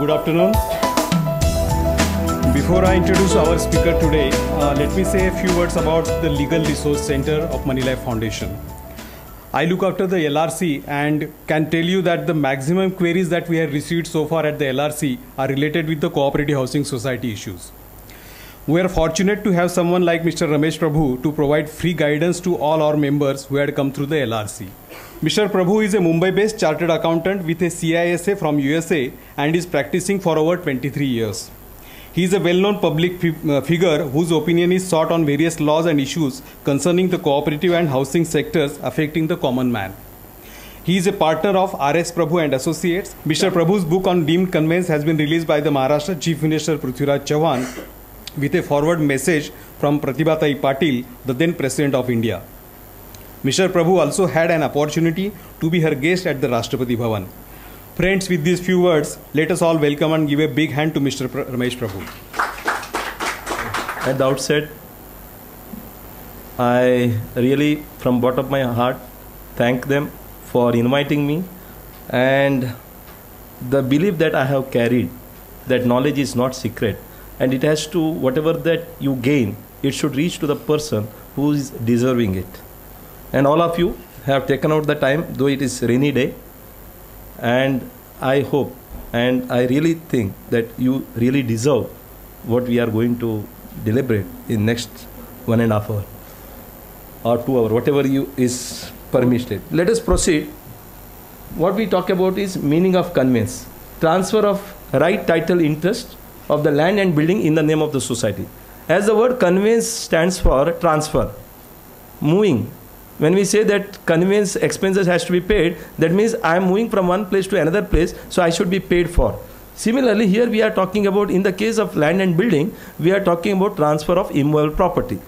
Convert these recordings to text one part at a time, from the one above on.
Good afternoon. Before I introduce our speaker today, let me say a few words about the Legal Resource Center of Money Life Foundation. I look after the LRC and can tell you that the maximum queries that we have received so far at the LRC are related with the cooperative housing society issues. We are fortunate to have someone like Mr. Ramesh Prabhu to provide free guidance to all our members who had come through the LRC. Mr. Prabhu is a Mumbai-based chartered accountant with a CISA from USA and is practicing for over 23 years. He is a well-known public figure whose opinion is sought on various laws and issues concerning the cooperative and housing sectors affecting the common man. He is a partner of R.S. Prabhu and Associates. Mr. Prabhu's book on deemed conveyance has been released by the Maharashtra Chief Minister Prithviraj Chauhan with a forward message from Pratibha Patil, the then President of India. Mr. Prabhu also had an opportunity to be her guest at the Rashtrapati Bhavan. Friends, with these few words, let us all welcome and give a big hand to Mr. Ramesh Prabhu. At the outset, I really, from bottom of my heart, thank them for inviting me, and the belief that I have carried, that knowledge is not secret, and it has to, whatever that you gain, it should reach to the person who is deserving it. And all of you have taken out the time, though it is rainy day, and I hope and I really think that you really deserve what we are going to deliberate in next 1.5 hours or 2 hours, whatever you is permitted. Let us proceed. What we talk about is meaning of conveyance, transfer of right, title, interest of the land and building in the name of the society. As the word conveyance stands for transfer, moving. When we say that conveyance expenses has to be paid, that means I am moving from one place to another place, so I should be paid for. Similarly, here we are talking about, in the case of land and building, we are talking about transfer of immovable property.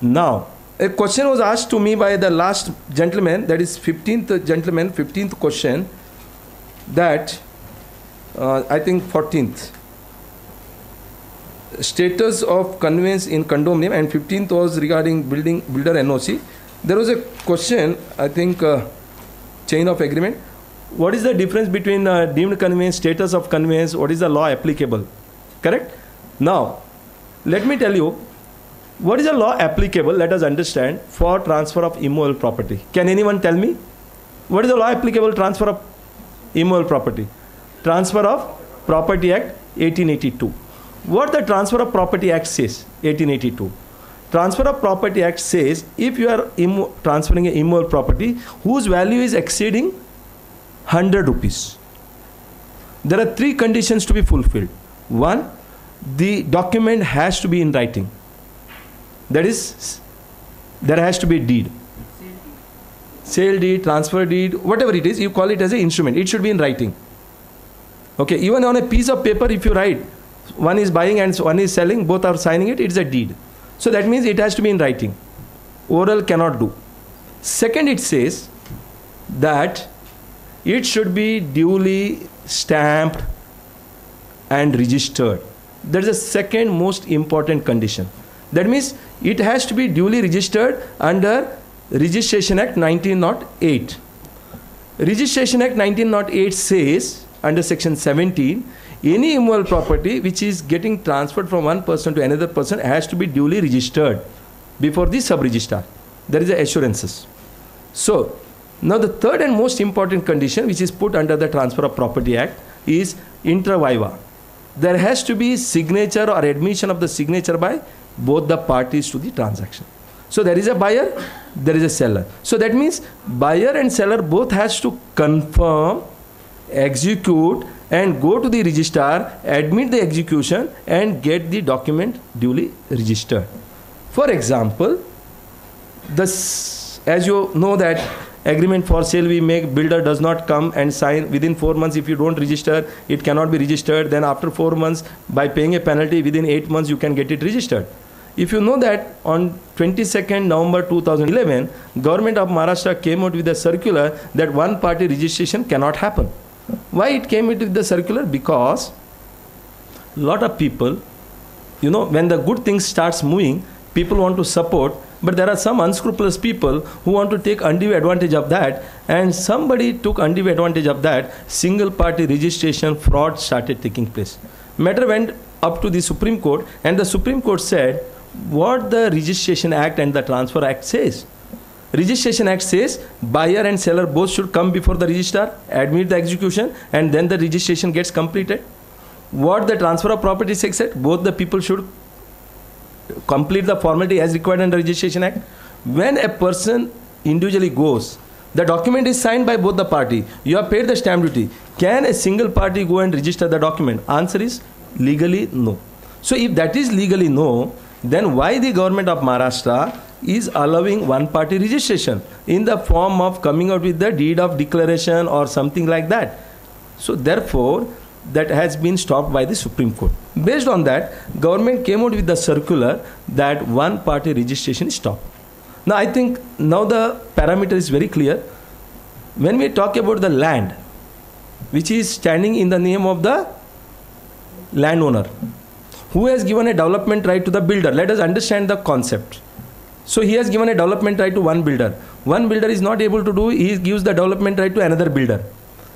Now, a question was asked to me by the last gentleman, that is 15th gentleman, 15th question, that I think 14th. Status of conveyance in condominium, and 15th was regarding builder NOC. There was a question, I think, chain of agreement. What is the difference between deemed conveyance, status of conveyance, what is the law applicable? Correct? Now, let me tell you, what is the law applicable, let us understand, for transfer of immovable property. Can anyone tell me? What is the law applicable transfer of immovable property? Transfer of Property Act 1882. What the Transfer of Property Act says, 1882. Transfer of Property Act says, if you are transferring an immovable property whose value is exceeding 100 rupees, there are 3 conditions to be fulfilled. 1, the document has to be in writing. That is, there has to be deed. Sale deed, transfer deed, whatever it is, you call it as an instrument. It should be in writing. Okay, even on a piece of paper, if you write, one is buying and one is selling, both are signing it, it's a deed. So that means it has to be in writing. Oral cannot do. Second, it says that it should be duly stamped and registered. That is the second most important condition. That means it has to be duly registered under Registration Act 1908. Registration Act 1908 says, under section 17, any immovable property which is getting transferred from one person to another person has to be duly registered before the sub-registrar. There is assurances. So, now the third and most important condition which is put under the Transfer of Property Act is inter viva. There has to be signature or admission of the signature by both the parties to the transaction. So there is a buyer, there is a seller. So that means buyer and seller both has to confirm, execute, and go to the registrar, admit the execution, and get the document duly registered. For example, as you know that agreement for sale we make, builder does not come and sign within 4 months. If you don't register, it cannot be registered. Then after 4 months, by paying a penalty, within 8 months you can get it registered. If you know that on 22nd November 2011, Government of Maharashtra came out with a circular that one party registration cannot happen. Why it came with the circular? Because lot of people, you know, when the good things starts moving, people want to support, But there are some unscrupulous people who want to take undue advantage of that, and somebody took undue advantage of that. Single party registration fraud started taking place. Matter went up to the Supreme Court, and the Supreme Court said what the Registration Act and the Transfer Act says. Registration Act says buyer and seller both should come before the registrar, admit the execution, and then the registration gets completed. What the Transfer of Property Act said, both the people should complete the formality as required under Registration Act. When a person individually goes, the document is signed by both the party. You have paid the stamp duty. Can a single party go and register the document? Answer is legally no. So if that is legally no, then why the government of Maharashtra is allowing one-party registration in the form of coming out with the deed of declaration or something like that? So therefore, that has been stopped by the Supreme Court. Based on that, government came out with the circular that one-party registration is stopped. Now I think now the parameter is very clear. When we talk about the land, which is standing in the name of the landowner, who has given a development right to the builder, let us understand the concept. So he has given a development right to one builder. One builder is not able to do, he gives the development right to another builder.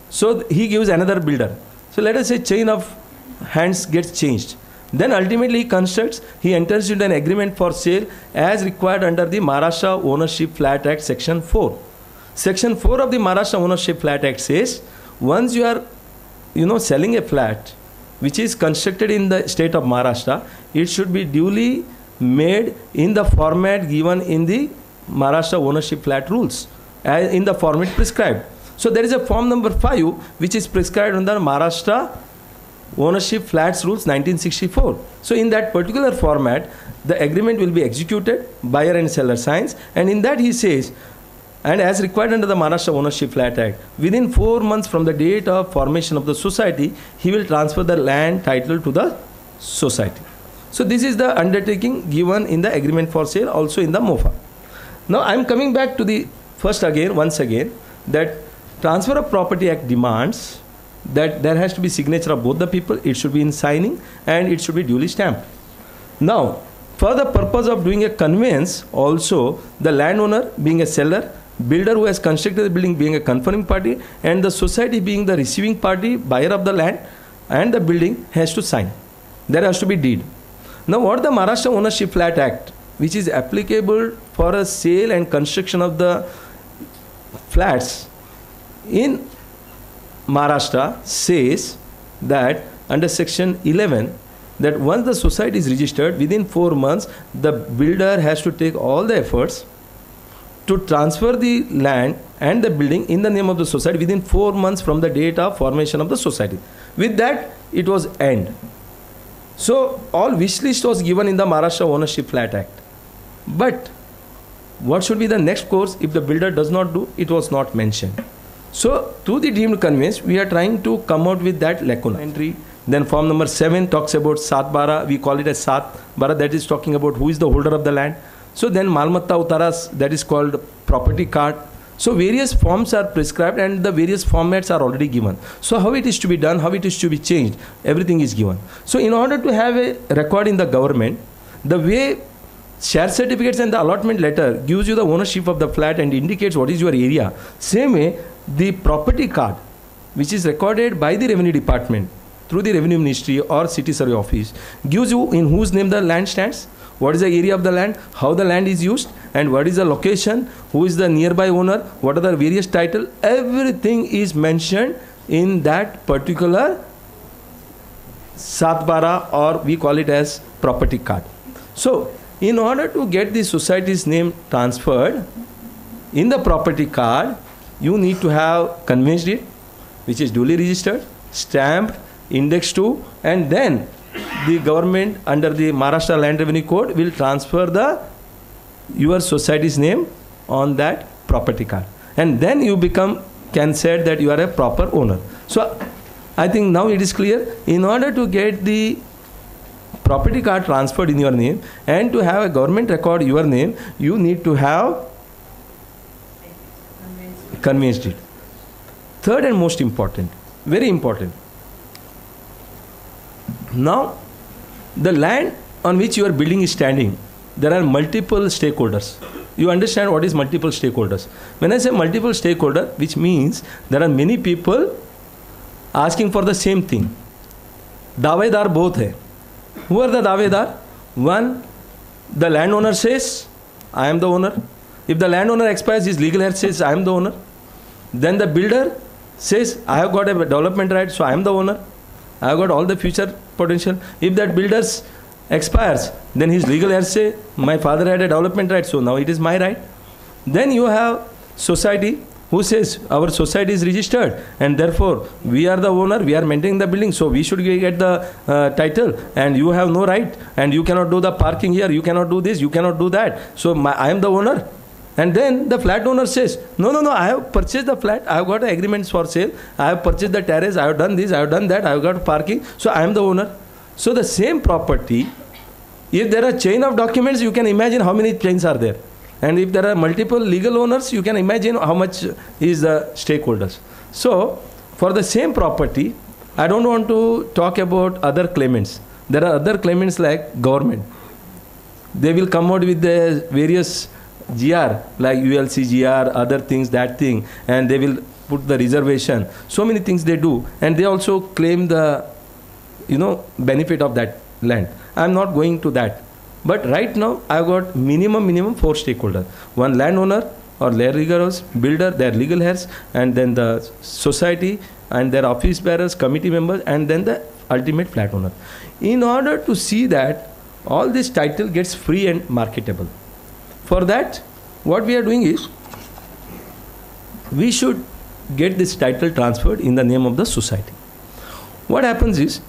So he gives another builder. So let us say chain of hands gets changed. Then ultimately he constructs, he enters into an agreement for sale as required under the Maharashtra Ownership Flat Act Section 4. Section 4 of the Maharashtra Ownership Flat Act says, once you are, selling a flat which is constructed in the state of Maharashtra, it should be duly made in the format given in the Maharashtra Ownership Flat Rules, in the format prescribed. So there is a form number 5 which is prescribed under Maharashtra Ownership Flats Rules 1964. So in that particular format, the agreement will be executed, buyer and seller signs, and in that he says, and as required under the Maharashtra Ownership Flat Act, within 4 months from the date of formation of the society, he will transfer the land title to the society. So this is the undertaking given in the agreement for sale, also in the MOFA. Now I am coming back to the first again, once again, that Transfer of Property Act demands that there has to be signature of both the people, it should be in signing, and it should be duly stamped. Now, for the purpose of doing a conveyance, also the landowner being a seller, builder who has constructed the building being a conferring party, and the society being the receiving party, buyer of the land and the building, has to sign. There has to be deed. Now what the Maharashtra Ownership Flat Act, which is applicable for a sale and construction of the flats in Maharashtra, says that under section 11, that once the society is registered, within 4 months the builder has to take all the efforts to transfer the land and the building in the name of the society within 4 months from the date of formation of the society. With that, it was end. So all wish list was given in the Maharashtra Ownership Flat Act. But what should be the next course if the builder does not do? It was not mentioned. So through the deemed conveyance, we are trying to come out with that lacuna. Entry. Then form number 7 talks about Sat Bara. We call it as Sat Bara, that is talking about who is the holder of the land. So then Malmatta Uttaras, that is called property card. So various forms are prescribed and the various formats are already given. So how it is to be done, how it is to be changed, everything is given. So in order to have a record in the government, the way share certificates and the allotment letter gives you the ownership of the flat and indicates what is your area, same way the property card, which is recorded by the revenue department through the revenue ministry or city survey office, gives you in whose name the land stands, what is the area of the land, how the land is used, and what is the location, who is the nearby owner, what are the various titles, everything is mentioned in that particular Satbara, or we call it as property card. So in order to get the society's name transferred in the property card, you need to have conveyance deed, which is duly registered, stamped, indexed to, and then the government under the Maharashtra Land Revenue Code will transfer your society's name on that property card, and then you can say that you are a proper owner. So I think now it is clear. In order to get the property card transferred in your name and to have a government record your name, you need to have conveyance deed. Third and most important, very important. Now, the land on which your building is standing, there are multiple stakeholders. You understand what is multiple stakeholders? When I say multiple stakeholder, which means there are many people asking for the same thing. Davedar both hai. Who are the davedar? One, the landowner says, I am the owner. If the landowner expires, his legal heir says, I am the owner. Then the builder says, I have got a development right, so I am the owner. I have got all the future potential. If that builder expires, then his legal heirs say, my father had a development right, so now it is my right. Then you have society who says, our society is registered and therefore we are the owner, we are maintaining the building, so we should get the title, and you have no right, and you cannot do the parking here, you cannot do this, you cannot do that, so I am the owner. And then the flat owner says, no, I have purchased the flat, I have got agreements for sale, I have purchased the terrace, I have done this, I have done that, I have got parking, so I am the owner. So the same property, if there are chain of documents, you can imagine how many chains are there. And if there are multiple legal owners, you can imagine how much is the stakeholders. So for the same property, I don't want to talk about other claimants. There are other claimants like government. They will come out with the various GR, like ULC GR, other things, that thing, and they will put the reservation. So many things they do, and they also claim the, benefit of that land. I am not going to that. But right now, I have got minimum 4 stakeholders. One landowner or their legal heirs, builder, their legal heirs, and then the society, and their office bearers, committee members, and then the ultimate flat owner. In order to see that all this title gets free and marketable, for that, what we are doing is, we should get this title transferred in the name of the society. What happens is,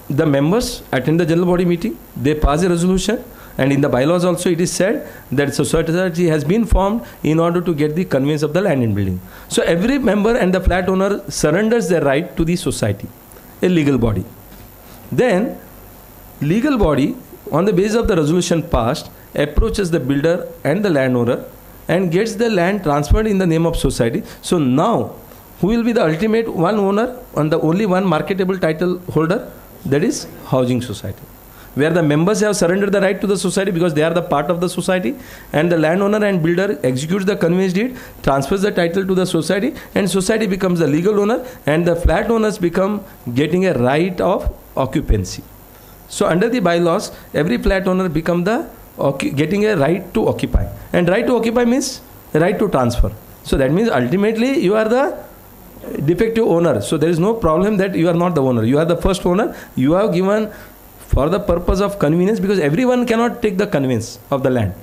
the members attend the general body meeting, they pass a resolution, and in the bylaws also it is said that society has been formed in order to get the conveyance of the land and building. So every member and the flat owner surrenders their right to the society, a legal body. Then, legal body, on the basis of the resolution passed, approaches the builder and the landowner and gets the land transferred in the name of society. So now, who will be the ultimate one owner and the only one marketable title holder? That is housing society, where the members have surrendered the right to the society because they are the part of the society, and the landowner and builder executes the conveyance deed, transfers the title to the society, and society becomes the legal owner, and the flat owners become getting a right of occupancy. So under the bylaws, every flat owner become the getting a right to occupy, and right to occupy means right to transfer. So that means ultimately you are the defective owner. So there is no problem that you are not the owner. You are the first owner. You have given for the purpose of convenience, because everyone cannot take the conveyance of the land.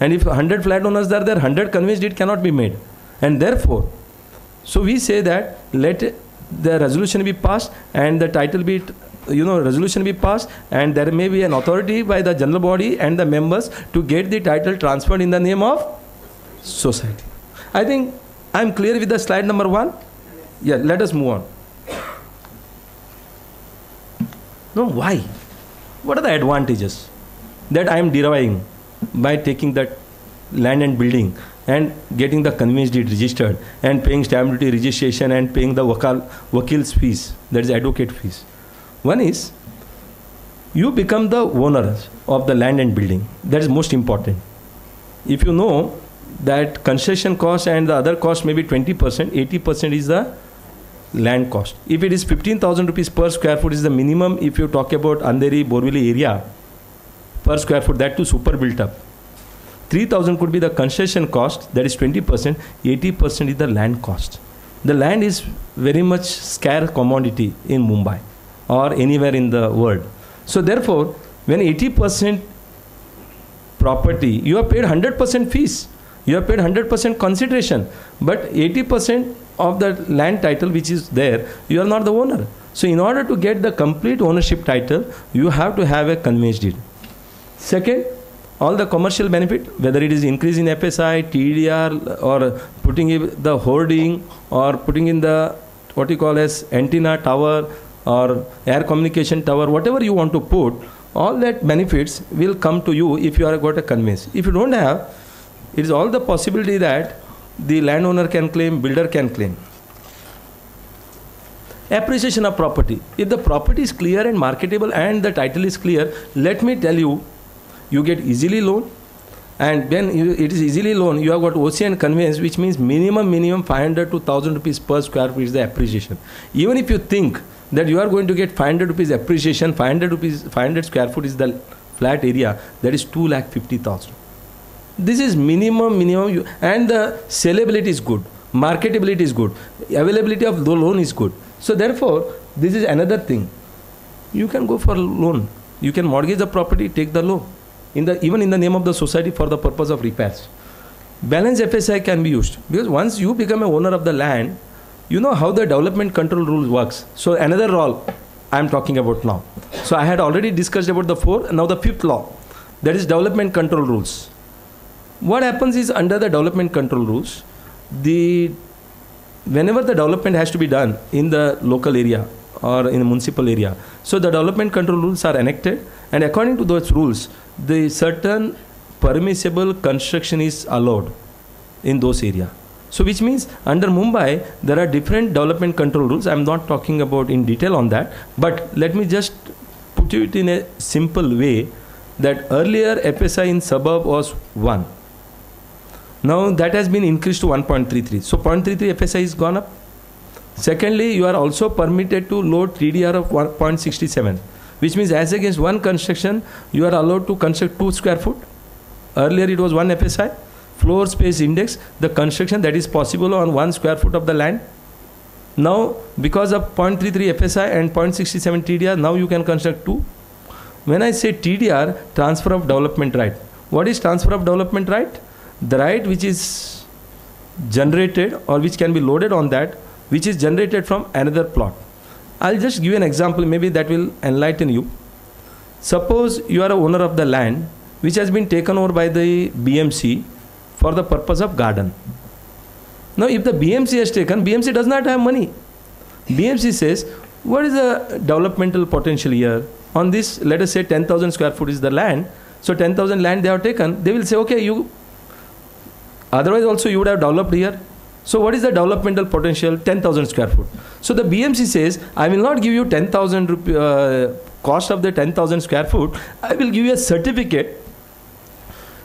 And if 100 flat owners are there, 100 conveyance deed cannot be made. And therefore, so we say that let the resolution be passed and the title be, resolution be passed, and there may be an authority by the general body and the members to get the title transferred in the name of society. I think I am clear with the slide number 1. Yeah, let us move on. No, why? What are the advantages that I am deriving by taking that land and building and getting the conveyance deed registered and paying stamp duty registration and paying the wakil's fees, that is advocate fees? One is, you become the owners of the land and building. That is most important. If you know that concession cost and the other cost may be 20%, 80% is the land cost. If it is 15,000 rupees per square foot is the minimum, if you talk about Andheri, Borivali area, per square foot, that too super built up. 3,000 could be the concession cost, that is 20%, 80% is the land cost. The land is very much scarce commodity in Mumbai or anywhere in the world. So therefore, when 80% property, you have paid 100% fees, you have paid 100% consideration, but 80% of the land title which is there, you are not the owner. So in order to get the complete ownership title, you have to have a conveyance deed. Second, all the commercial benefit, whether it is increase in FSI, TDR, or putting in the hoarding, or putting in the what you call as antenna tower or air communication tower, whatever you want to put, all that benefits will come to you if you are got a conveyance. If you don't have, it is all the possibility that the landowner can claim, builder can claim. Appreciation of property. If the property is clear and marketable and the title is clear, let me tell you, you get easily loan, And when it is easily loan, you have got OC and conveyance, which means minimum 500 to 1000 rupees per square feet is the appreciation. Even if you think that you are going to get 500 rupees appreciation, 500 square foot is the flat area, that is 2,50,000. This is minimum, and the sellability is good, marketability is good, availability of the loan is good. So therefore, this is another thing. You can go for a loan. You can mortgage the property, take the loan. Even in the name of the society for the purpose of repairs. Balance FSI can be used. Because once you become a owner of the land, you know how the development control rules works. So another law I am talking about now. So I had already discussed about the 4th, now the 5th law. That is development control rules. What happens is under the development control rules, whenever the development has to be done in the local area or in a municipal area, so the development control rules are enacted, and according to those rules, the certain permissible construction is allowed in those areas. So which means under Mumbai, there are different development control rules. I am not talking about in detail on that, but let me just put it in a simple way that earlier FSI in suburb was 1. Now that has been increased to 1.33. So 0.33 FSI is gone up. Secondly, you are also permitted to load TDR of 1.67. Which means as against one construction, you are allowed to construct 2 square foot. Earlier it was 1 FSI. Floor space index, the construction that is possible on 1 square foot of the land. Now, because of 0.33 FSI and 0.67 TDR, now you can construct 2. When I say TDR, transfer of development right. What is transfer of development right? The right which is generated or which can be loaded on that, which is generated from another plot. I'll just give you an example, maybe that will enlighten you. Suppose you are a owner of the land which has been taken over by the BMC for the purpose of garden. Now if the BMC has taken, BMC does not have money. BMC says, what is the developmental potential here? On this, let us say 10,000 square foot is the land. So 10,000 land they have taken, they will say, okay, otherwise also you would have developed here. So what is the developmental potential? 10,000 square foot. So the BMC says, I will not give you 10,000 cost of the 10,000 square foot. I will give you a certificate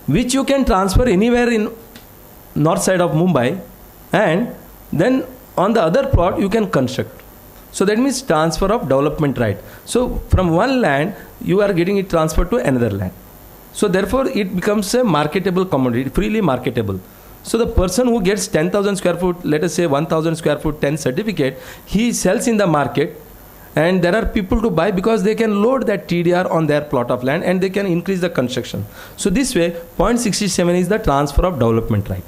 which you can transfer anywhere in north side of Mumbai, and then on the other plot you can construct. So that means transfer of development right. So from one land you are getting it transferred to another land. So therefore it becomes a marketable commodity, freely marketable. So the person who gets 10,000 square foot, let us say 1,000 square foot 10 certificate, he sells in the market, and there are people to buy because they can load that TDR on their plot of land and they can increase the construction. So this way 0.67 is the transfer of development right.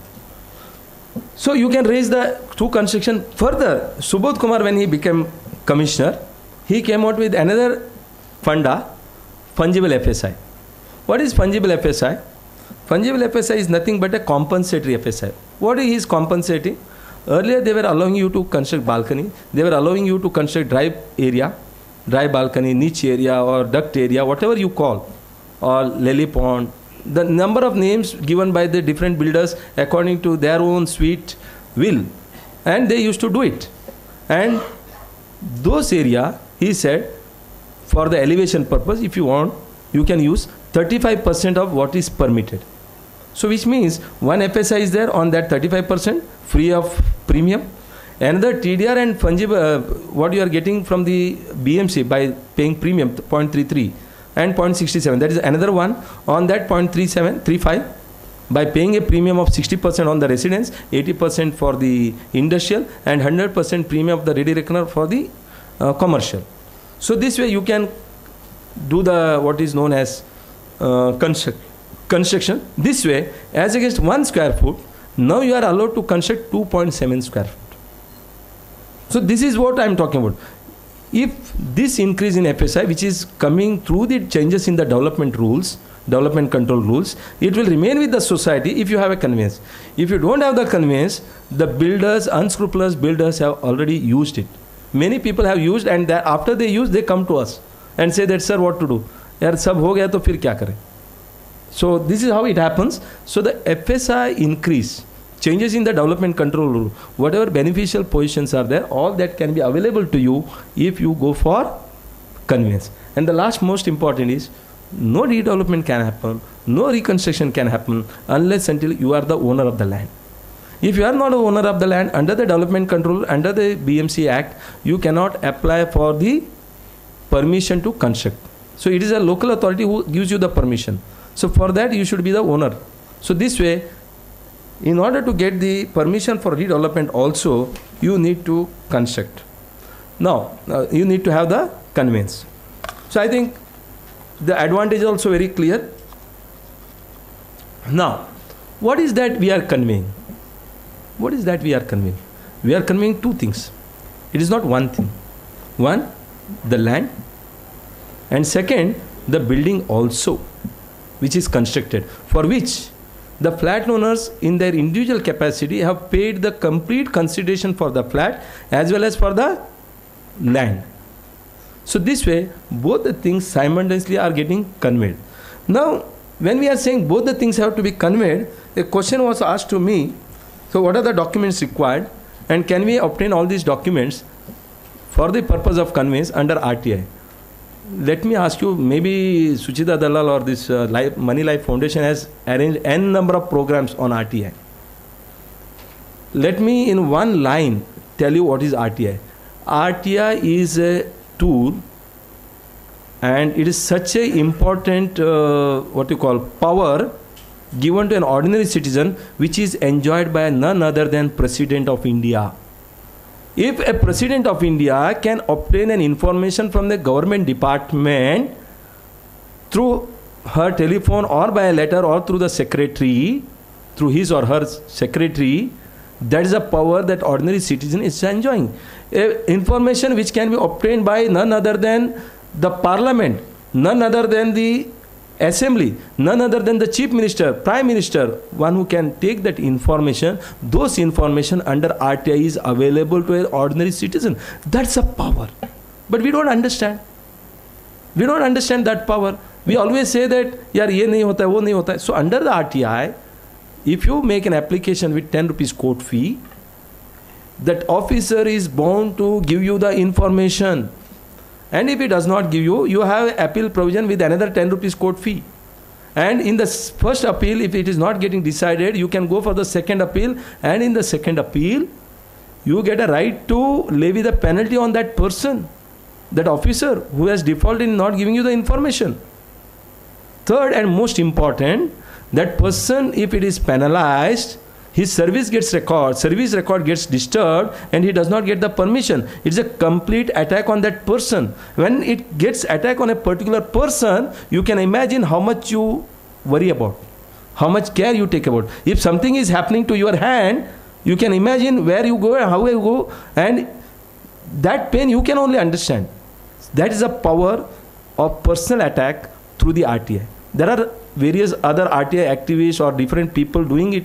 So you can raise the 2 construction further. Subodh Kumar, when he became commissioner, he came out with another funda, fungible FSI. What is fungible FSI? Fungible FSI is nothing but a compensatory FSI. What is his compensating? Earlier they were allowing you to construct balcony. They were allowing you to construct dry area, dry balcony, niche area or duct area, whatever you call, or lily pond. The number of names given by the different builders according to their own sweet will. And they used to do it. And those area, he said, for the elevation purpose, if you want, you can use 35% of what is permitted. So which means one FSI is there on that 35% free of premium. Another TDR and fungible, what you are getting from the BMC by paying premium 0.33 and 0.67. That is another one on that 0.35 by paying a premium of 60% on the residence, 80% for the industrial, and 100% premium of the ready reckoner for the commercial. So this way you can do the what is known as construction. This way, as against 1 square foot, now you are allowed to construct 2.7 square foot. So this is what I am talking about. If this increase in FSI, which is coming through the changes in the development rules, development control rules, it will remain with the society if you have a conveyance. If you don't have the conveyance, the builders, unscrupulous builders have already used it. Many people have used, and after they use, they come to us and say that, sir, what to do? यार सब हो गया तो फिर क्या करें? So this is how it happens. So the FSI increase, changes in the development control rule, whatever beneficial positions are there, all that can be available to you if you go for conveyance. And the last most important is, no redevelopment can happen, no reconstruction can happen unless until you are the owner of the land. If you are not the owner of the land, under the Development Control, under the BMC Act, you cannot apply for the permission to construct. So it is a local authority who gives you the permission. So for that you should be the owner. So this way, in order to get the permission for redevelopment also, you need to construct. Now, you need to have the conveyance. So I think the advantage is also very clear. Now, what is that we are conveying? What is that we are conveying? We are conveying two things. It is not one thing. One, the land, and second, the building also, which is constructed, for which the flat owners in their individual capacity have paid the complete consideration for the flat as well as for the land. So this way, both the things simultaneously are getting conveyed. Now, when we are saying both the things have to be conveyed, a question was asked to me, so what are the documents required, and can we obtain all these documents for the purpose of conveyance under RTI? Let me ask you, maybe Suchita Dalal or this Money Life Foundation has arranged n number of programs on RTI. Let me in one line tell you what is RTI. RTI is a tool, and it is such a important power given to an ordinary citizen, which is enjoyed by none other than President of India. If a President of India can obtain an information from the government department through her telephone or by a letter or through the secretary, through his or her secretary, that is a power that ordinary citizen is enjoying. Information which can be obtained by none other than the parliament, none other than the assembly, none other than the chief minister, prime minister, one who can take that information, those information under RTI is available to an ordinary citizen. That's a power. But we don't understand. We don't understand that power. We always say that, yaar, ye nahi hota hai, wo nahi hota hai. So under the RTI, if you make an application with 10 rupees court fee, that officer is bound to give you the information. And if he does not give you, you have appeal provision with another 10 rupees court fee. And in the first appeal, if it is not getting decided, you can go for the second appeal. And in the second appeal, you get a right to levy the penalty on that person, that officer who has defaulted in not giving you the information. Third and most important, that person, if it is penalized, his service record gets disturbed, and he does not get the permission. It's a complete attack on that person. When it gets attack on a particular person, you can imagine how much you worry about, how much care you take about. If something is happening to your hand, you can imagine where you go and how you go, and that pain you can only understand. That is a power of personal attack through the RTI. There are various other RTI activists or different people doing it.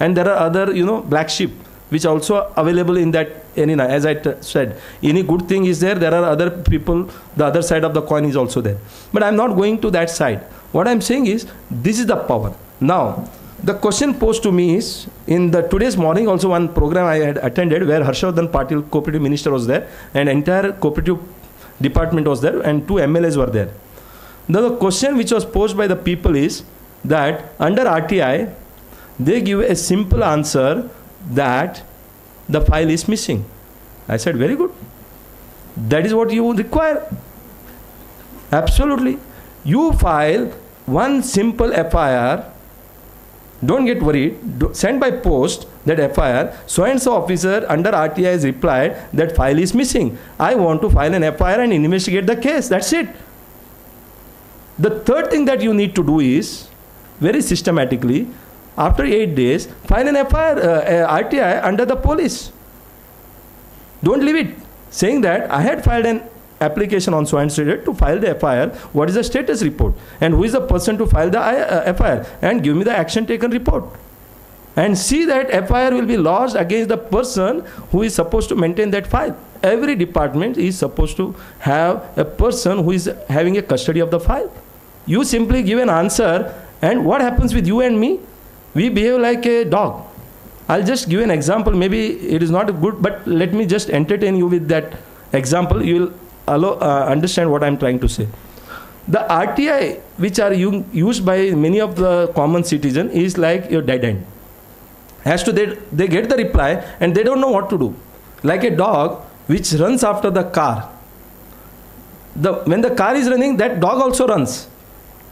And there are other, black sheep, which also available in that arena. As I said, any good thing is there. There are other people, the other side of the coin is also there. But I'm not going to that side. What I'm saying is, this is the power. Now, the question posed to me is, in the today's morning, also one program I had attended where Harshvardhan Patil, cooperative minister, was there, and entire cooperative department was there, and 2 MLAs were there. Now, the question which was posed by the people is that under RTI, they give a simple answer that the file is missing. I said, very good. That is what you require. Absolutely. You file one simple FIR. Don't get worried. Send by post that FIR. So and so officer under RTI has replied that file is missing. I want to file an FIR and investigate the case. That's it. The third thing that you need to do is, very systematically, after 8 days, file an FIR, RTI under the police. Don't leave it saying that I had filed an application on so and so date to file the FIR. What is the status report? And who is the person to file the FIR? And give me the action taken report. And see that FIR will be lodged against the person who is supposed to maintain that file. Every department is supposed to have a person who is having a custody of the file. You simply give an answer, and what happens with you and me? We behave like a dog. I'll just give an example. Maybe it is not good, but let me just entertain you with that example. You will understand what I'm trying to say. The RTI which are used by many of the common citizen is like your dead end. As to they get the reply and they don't know what to do. Like a dog which runs after the car. When the car is running, that dog also runs.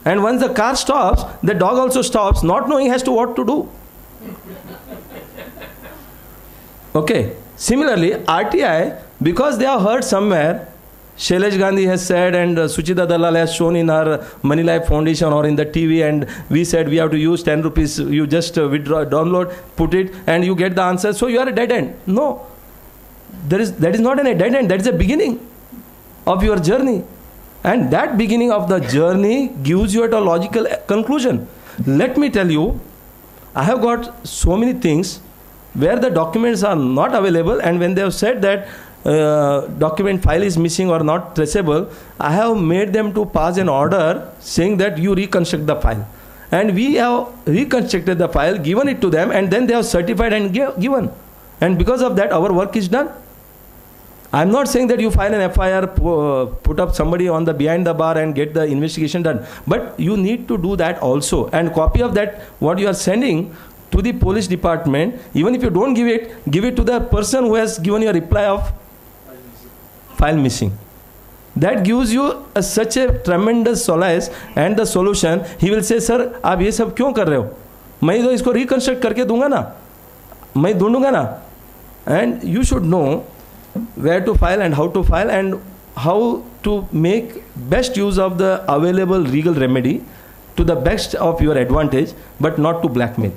And once the car stops, the dog also stops, not knowing as to what to do. Okay. Similarly, RTI, because they have heard somewhere, Shailesh Gandhi has said and Suchita Dalal has shown in our Money Life Foundation or in the TV, and we said we have to use 10 rupees, you just withdraw, download, put it and you get the answer. So you are a dead end. No. That is not a dead end. That is a beginning of your journey. And that beginning of the journey gives you at a logical conclusion. Let me tell you, I have got so many things where the documents are not available, and when they have said that document file is missing or not traceable, I have made them to pass an order saying that you reconstruct the file. And we have reconstructed the file, given it to them, and then they have certified and given. And because of that, our work is done. I'm not saying that you file an FIR, put up somebody on the behind the bar and get the investigation done. But you need to do that also. And copy of that, what you are sending to the police department, even if you don't give it to the person who has given you a reply of file missing. That gives you such a tremendous solace and the solution. He will say, sir, आप ये सब क्यों कर रहे हो? मैं तो इसको reconstruct करके दूंगा ना, मैं ढूंढूंगा ना. And you should know where to file and how to file and how to make best use of the available legal remedy to the best of your advantage, but not to blackmail.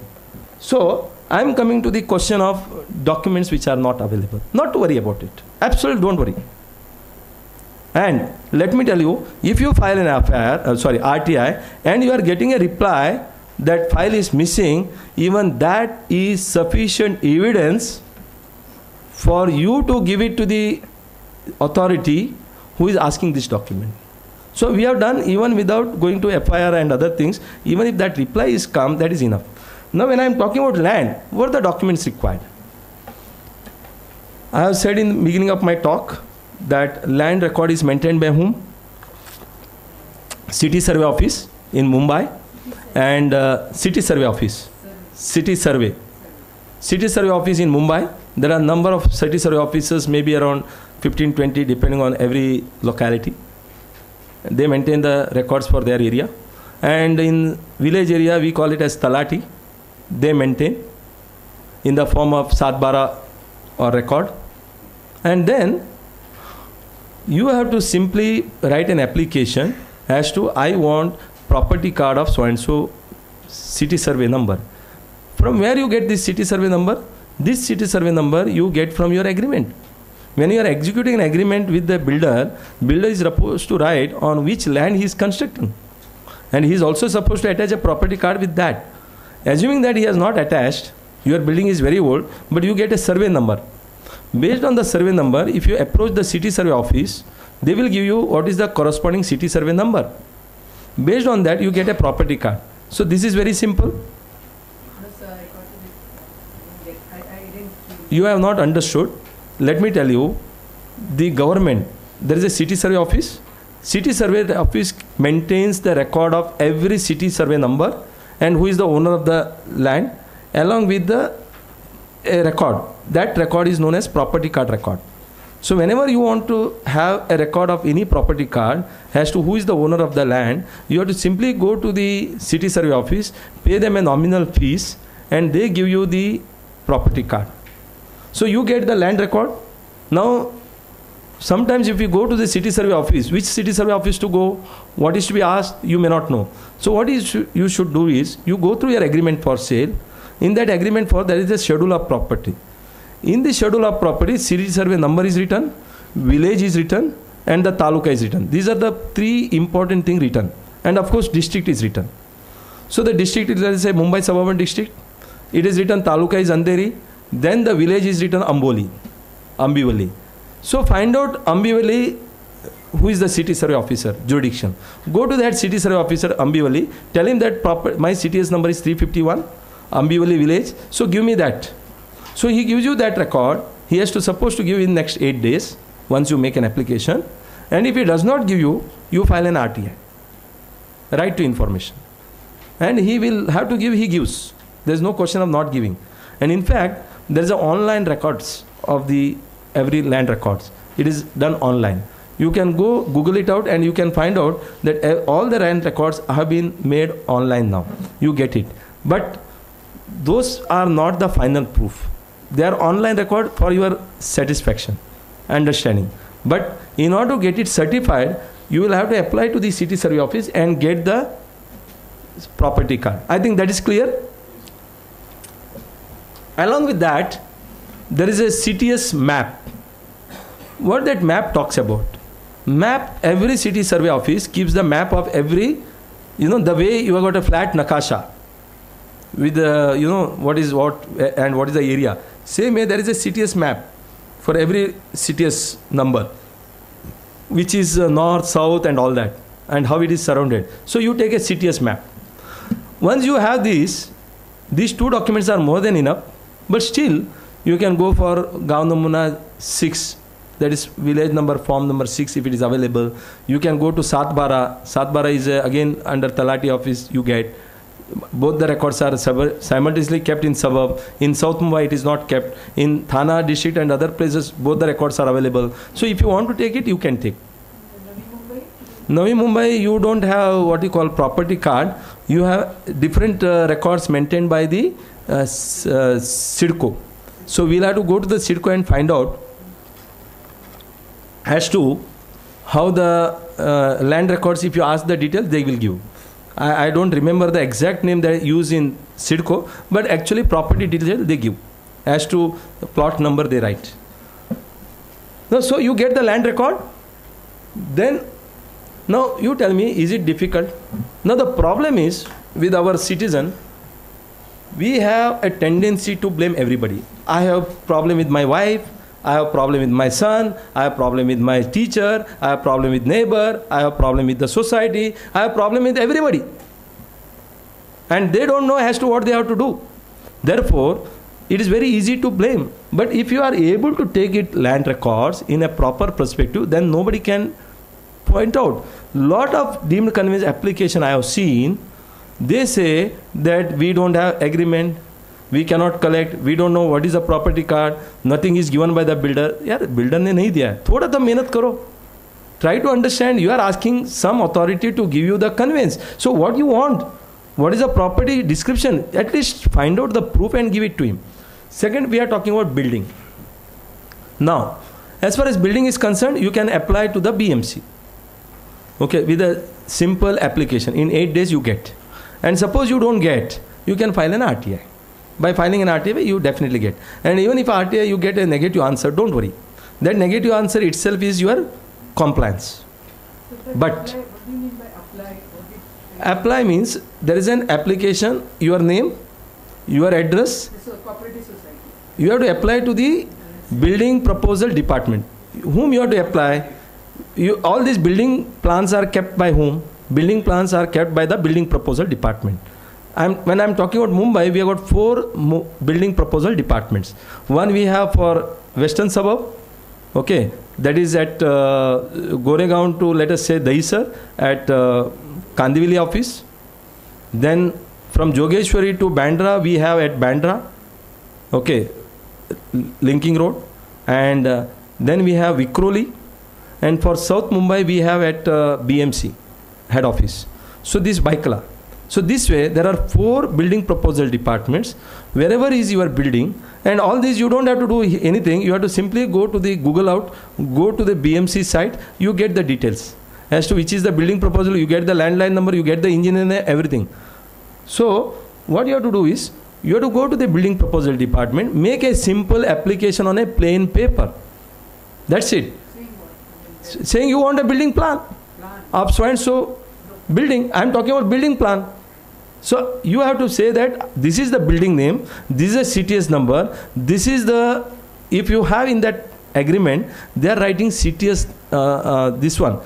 So I am coming to the question of documents which are not available. Not to worry about it. Absolutely don't worry. And let me tell you, if you file an RTI, and you are getting a reply that file is missing, even that is sufficient evidence for you to give it to the authority who is asking this document. So we have done even without going to FIR and other things. Even if that reply is come, that is enough. Now when I am talking about land, what are the documents required? I have said in the beginning of my talk that land record is maintained by whom? City Survey Office in Mumbai and City Survey Office. City Survey. City Survey Office in Mumbai. There are a number of City Survey officers, maybe around 15, 20, depending on every locality. They maintain the records for their area. And in village area, we call it as Talati. They maintain in the form of Satbara or record. And then you have to simply write an application as to I want property card of so-and-so city survey number. From where you get this city survey number? This city survey number you get from your agreement. When you are executing an agreement with the builder, builder is supposed to write on which land he is constructing. And he is also supposed to attach a property card with that. Assuming that he has not attached, your building is very old, but you get a survey number. Based on the survey number, if you approach the city survey office, they will give you what is the corresponding city survey number. Based on that, you get a property card. So this is very simple. No, sir, I didn't. You have not understood. Let me tell you, the government, there is a city survey office. City survey office maintains the record of every city survey number and who is the owner of the land along with the record. That record is known as property card record. So whenever you want to have a record of any property card as to who is the owner of the land, you have to simply go to the city survey office, pay them a nominal fees, and they give you the property card. So you get the land record. Now, sometimes if you go to the city survey office, which city survey office to go, what is to be asked, you may not know. So what you should do is, you go through your agreement for sale. In that agreement for, there is a schedule of property. In the schedule of property, city survey number is written, village is written, and the taluka is written. These are the three important things written. And of course, district is written. So the district is, let us say, Mumbai Suburban District. It is written taluka is Andheri. Then the village is written Ambivali. So find out Ambivali, who is the city survey officer, jurisdiction. Go to that city survey officer, Ambivali. Tell him that my CTS number is 351, Ambivali village. So give me that. So he gives you that record. He has to supposed to give in next 8 days once you make an application. And if he does not give you, you file an RTI. right to information. And he will have to give, he gives. There's no question of not giving. And in fact, there's an online records of the every land records. It is done online. You can go Google it out and you can find out that all the land records have been made online now. You get it. But those are not the final proof. They are online record for your satisfaction, understanding. But in order to get it certified, you will have to apply to the city survey office and get the property card. I think that is clear. Along with that, there is a CTS map. What that map talks about? Map, every city survey office keeps the map of every, the way you have got a flat nakasha with what is what and what is the area. Same way there is a CTS map for every CTS number, which is north, south and all that, and how it is surrounded. So you take a CTS map. Once you have these two documents are more than enough, but still you can go for Gaon Namuna 6, that is village number, form number 6 if it is available. You can go to Satbara. Satbara is again under Talati office you get. Both the records are simultaneously kept in suburb. In South Mumbai it is not kept. In Thana district and other places both the records are available. So if you want to take it, you can take. Navi Mumbai, you don't have what you call property card. You have different records maintained by the CIDCO. So we'll have to go to the CIDCO and find out as to how the land records, if you ask the details, they will give. I don't remember the exact name they use in CIDCO, but actually property details they give. As to the plot number they write. Now, so you get the land record, then now you tell me, is it difficult? Now the problem is with our citizen, we have a tendency to blame everybody. I have problem with my wife, I have problem with my son, I have problem with my teacher, I have problem with neighbor, I have problem with the society, I have problem with everybody. And they don't know as to what they have to do. Therefore, it is very easy to blame. But if you are able to take it land records in a proper perspective, then nobody can point out. Lot of deemed conveyance application I have seen, they say that we don't have agreement, we cannot collect, we don't know what is a property card, nothing is given by the builder. Yaar, builder ne nahi diya hai. Thoda to mehnat karo. Try to understand, you are asking some authority to give you the conveyance. So what you want? What is the property description? At least find out the proof and give it to him. Second, we are talking about building. Now, as far as building is concerned, you can apply to the BMC. Okay, with a simple application. In 8 days you get. And suppose you don't get, you can file an RTI. By filing an RTI, you definitely get. And even if RTI you get a negative answer, don't worry. That negative answer itself is your compliance. But what do you mean by apply? apply means there is an application, your name, your address. So cooperative society. You have to apply to the building proposal department. Whom you have to apply? All these building plans are kept by whom? Building plans are kept by the building proposal department. When I'm talking about Mumbai, we have got 4 building proposal departments. One we have for western suburb, okay, that is at Goregaon to, let us say, Dahisar at Kandivali office. Then from Jogeshwari to Bandra, we have at Bandra, okay, linking road. And then we have Vikhroli. And for South Mumbai, we have at BMC, head office. So this Baikala. So this way, there are 4 building proposal departments. Wherever is your building, and all these you don't have to do anything. You have to simply go to the Google out, go to the BMC site, you get the details. As to which is the building proposal, you get the landline number, you get the engineer, everything. So what you have to do is, you have to go to the building proposal department, make a simple application on a plain paper. That's it. Saying you want a building plan of so and so building. I am talking about building plan. So you have to say that this is the building name, this is a CTS number, this is the, if you have in that agreement, they are writing CTS, this one,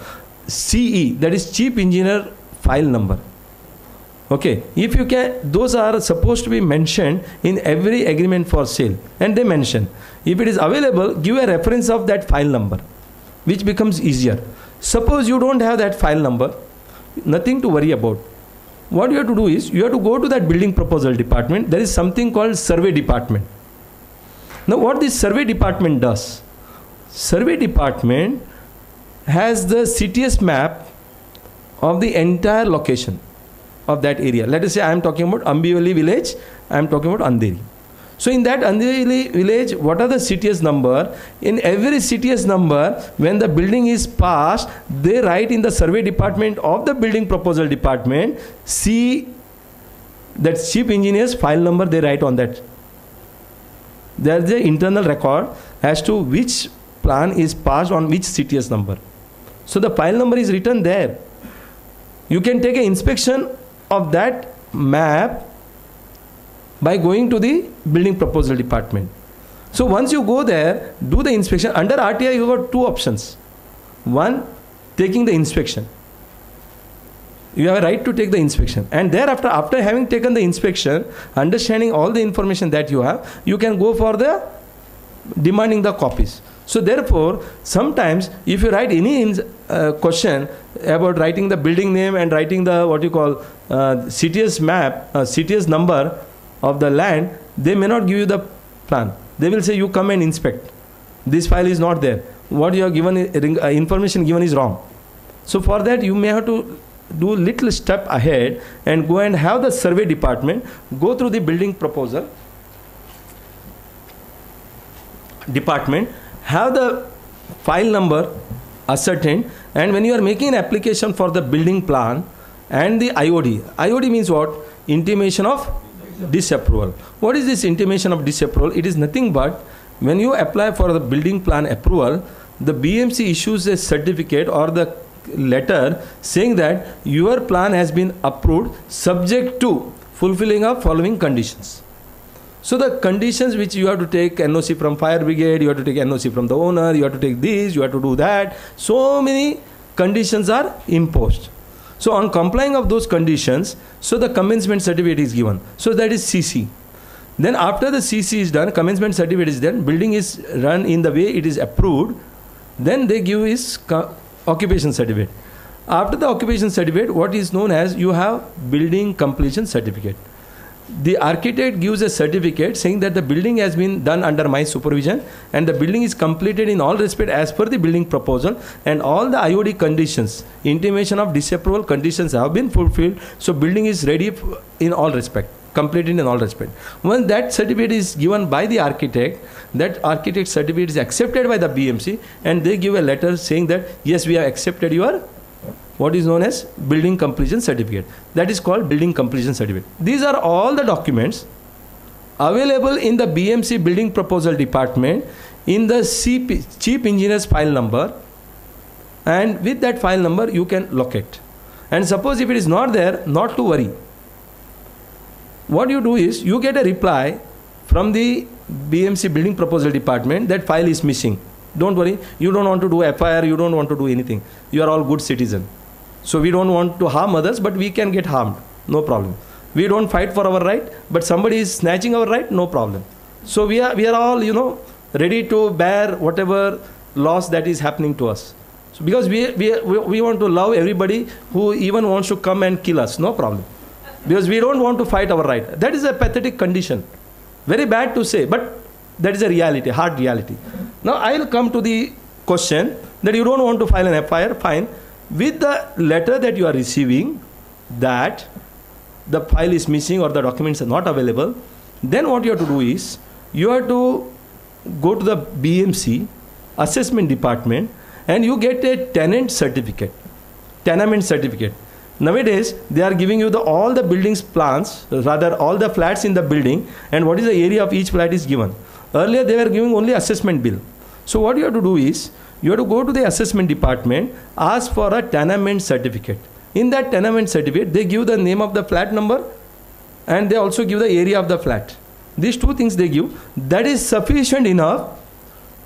CE, that is Chief Engineer File Number. Okay, if you can, those are supposed to be mentioned in every agreement for sale, and they mention. If it is available, give a reference of that file number, which becomes easier. Suppose you don't have that file number, Nothing to worry about. What you have to do is, you have to go to that building proposal department. There is something called survey department. Now what this survey department does, survey department has the CTS map of the entire location of that area. Let us say I am talking about Ambivali village, I am talking about Andheri. So in that Andheri village, what are the CTS number? In every CTS number, when the building is passed, they write in the survey department of the building proposal department, see that chief engineer's file number they write on that. There is an internal record as to which plan is passed on which CTS number. So the file number is written there. You can take an inspection of that map by going to the building proposal department. So once you go there, do the inspection. Under RTI, you got two options. One, taking the inspection. You have a right to take the inspection. And thereafter, after having taken the inspection, understanding all the information that you have, you can go for the demanding the copies. So therefore, sometimes if you write any question about writing the building name and writing the what you call CTS map, CTS number of the land, they may not give you the plan. They will say you come and inspect. This file is not there. What you have given, information given is wrong. So for that you may have to do little step ahead and go and have the survey department go through the building proposal department, have the file number ascertained, and when you are making an application for the building plan and the IOD. IOD means what? Intimation of disapproval. What is this intimation of disapproval? It is nothing but when you apply for the building plan approval, the BMC issues a certificate or the letter saying that your plan has been approved subject to fulfilling of following conditions. So the conditions which you have to take NOC from fire brigade, you have to take NOC from the owner, you have to take this, you have to do that. So many conditions are imposed. So on complying of those conditions, so the commencement certificate is given. So that is CC. Then after the CC is done, commencement certificate is done, building is run in the way it is approved, then they give his occupation certificate. After the occupation certificate, what is known as you have building completion certificate. The architect gives a certificate saying that the building has been done under my supervision and the building is completed in all respect as per the building proposal and all the IOD conditions, intimation of disapproval conditions have been fulfilled. So building is ready in all respect, completed in all respect. Once that certificate is given by the architect, that architect certificate is accepted by the BMC and they give a letter saying that yes, we have accepted your what is known as building completion certificate. That is called building completion certificate. These are all the documents available in the BMC building proposal department in the chief engineer's file number, and with that file number you can locate. And suppose if it is not there, not to worry. What you do is you get a reply from the BMC building proposal department that file is missing. Don't worry, you don't want to do FIR, you don't want to do anything. You are all good citizens. So we don't want to harm others, but we can get harmed. No problem. We don't fight for our right, but somebody is snatching our right, no problem. So we are all, ready to bear whatever loss that is happening to us. So because we want to love everybody who even wants to come and kill us, no problem. Because we don't want to fight our right. That is a pathetic condition. Very bad to say, but that is a reality, hard reality. Now I will come to the question that you don't want to file an FIR, fine. With the letter that you are receiving that the file is missing or the documents are not available, then what you have to do is you have to go to the BMC assessment department and you get a tenant certificate, tenement certificate. Nowadays they are giving you all the buildings plans, rather all the flats in the building and what is the area of each flat is given. Earlier they were giving only assessment bill. So what you have to do is you have to go to the assessment department, ask for a tenement certificate. In that tenement certificate, they give the name of the flat number and they also give the area of the flat. These two things they give. That is sufficient enough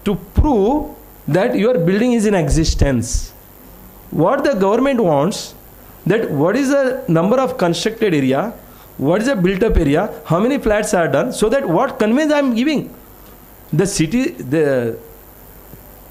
to prove that your building is in existence. What the government wants, that what is the number of constructed area, what is the built up area, how many flats are done, so that what conveyance I am giving. The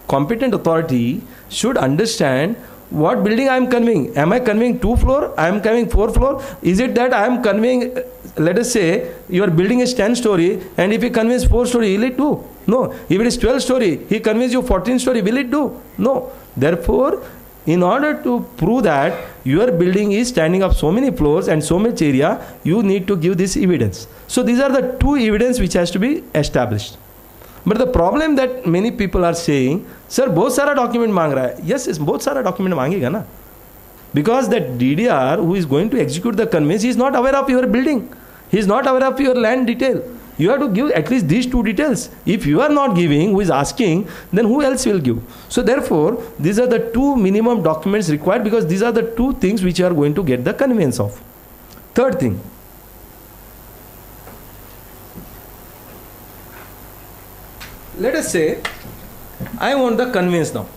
competent authority should understand what building I am conveying? Am I conveying 2 floor? I am conveying 4 floor? Is it that I am conveying, let us say, your building is 10 story, and if he conveys 4 story, will it do? No. If it is 12 story, he conveys you 14 story, will it do? No. Therefore, in order to prove that your building is standing up so many floors and so much area, you need to give this evidence. So these are the 2 evidence which has to be established. But the problem that many people are saying, sir, बहुत सारा document मांग रहा है. Yes, बहुत सारा document मांगेगा ना. Because that DDR who is going to execute the conveyance, he is not aware of your building. He is not aware of your land detail. You have to give at least these 2 details. If you are not giving, who is asking, then who else will give? So therefore, these are the 2 minimum documents required, because these are the 2 things which you are going to get the conveyance of. Third thing. Let us say, I want the conveyance now.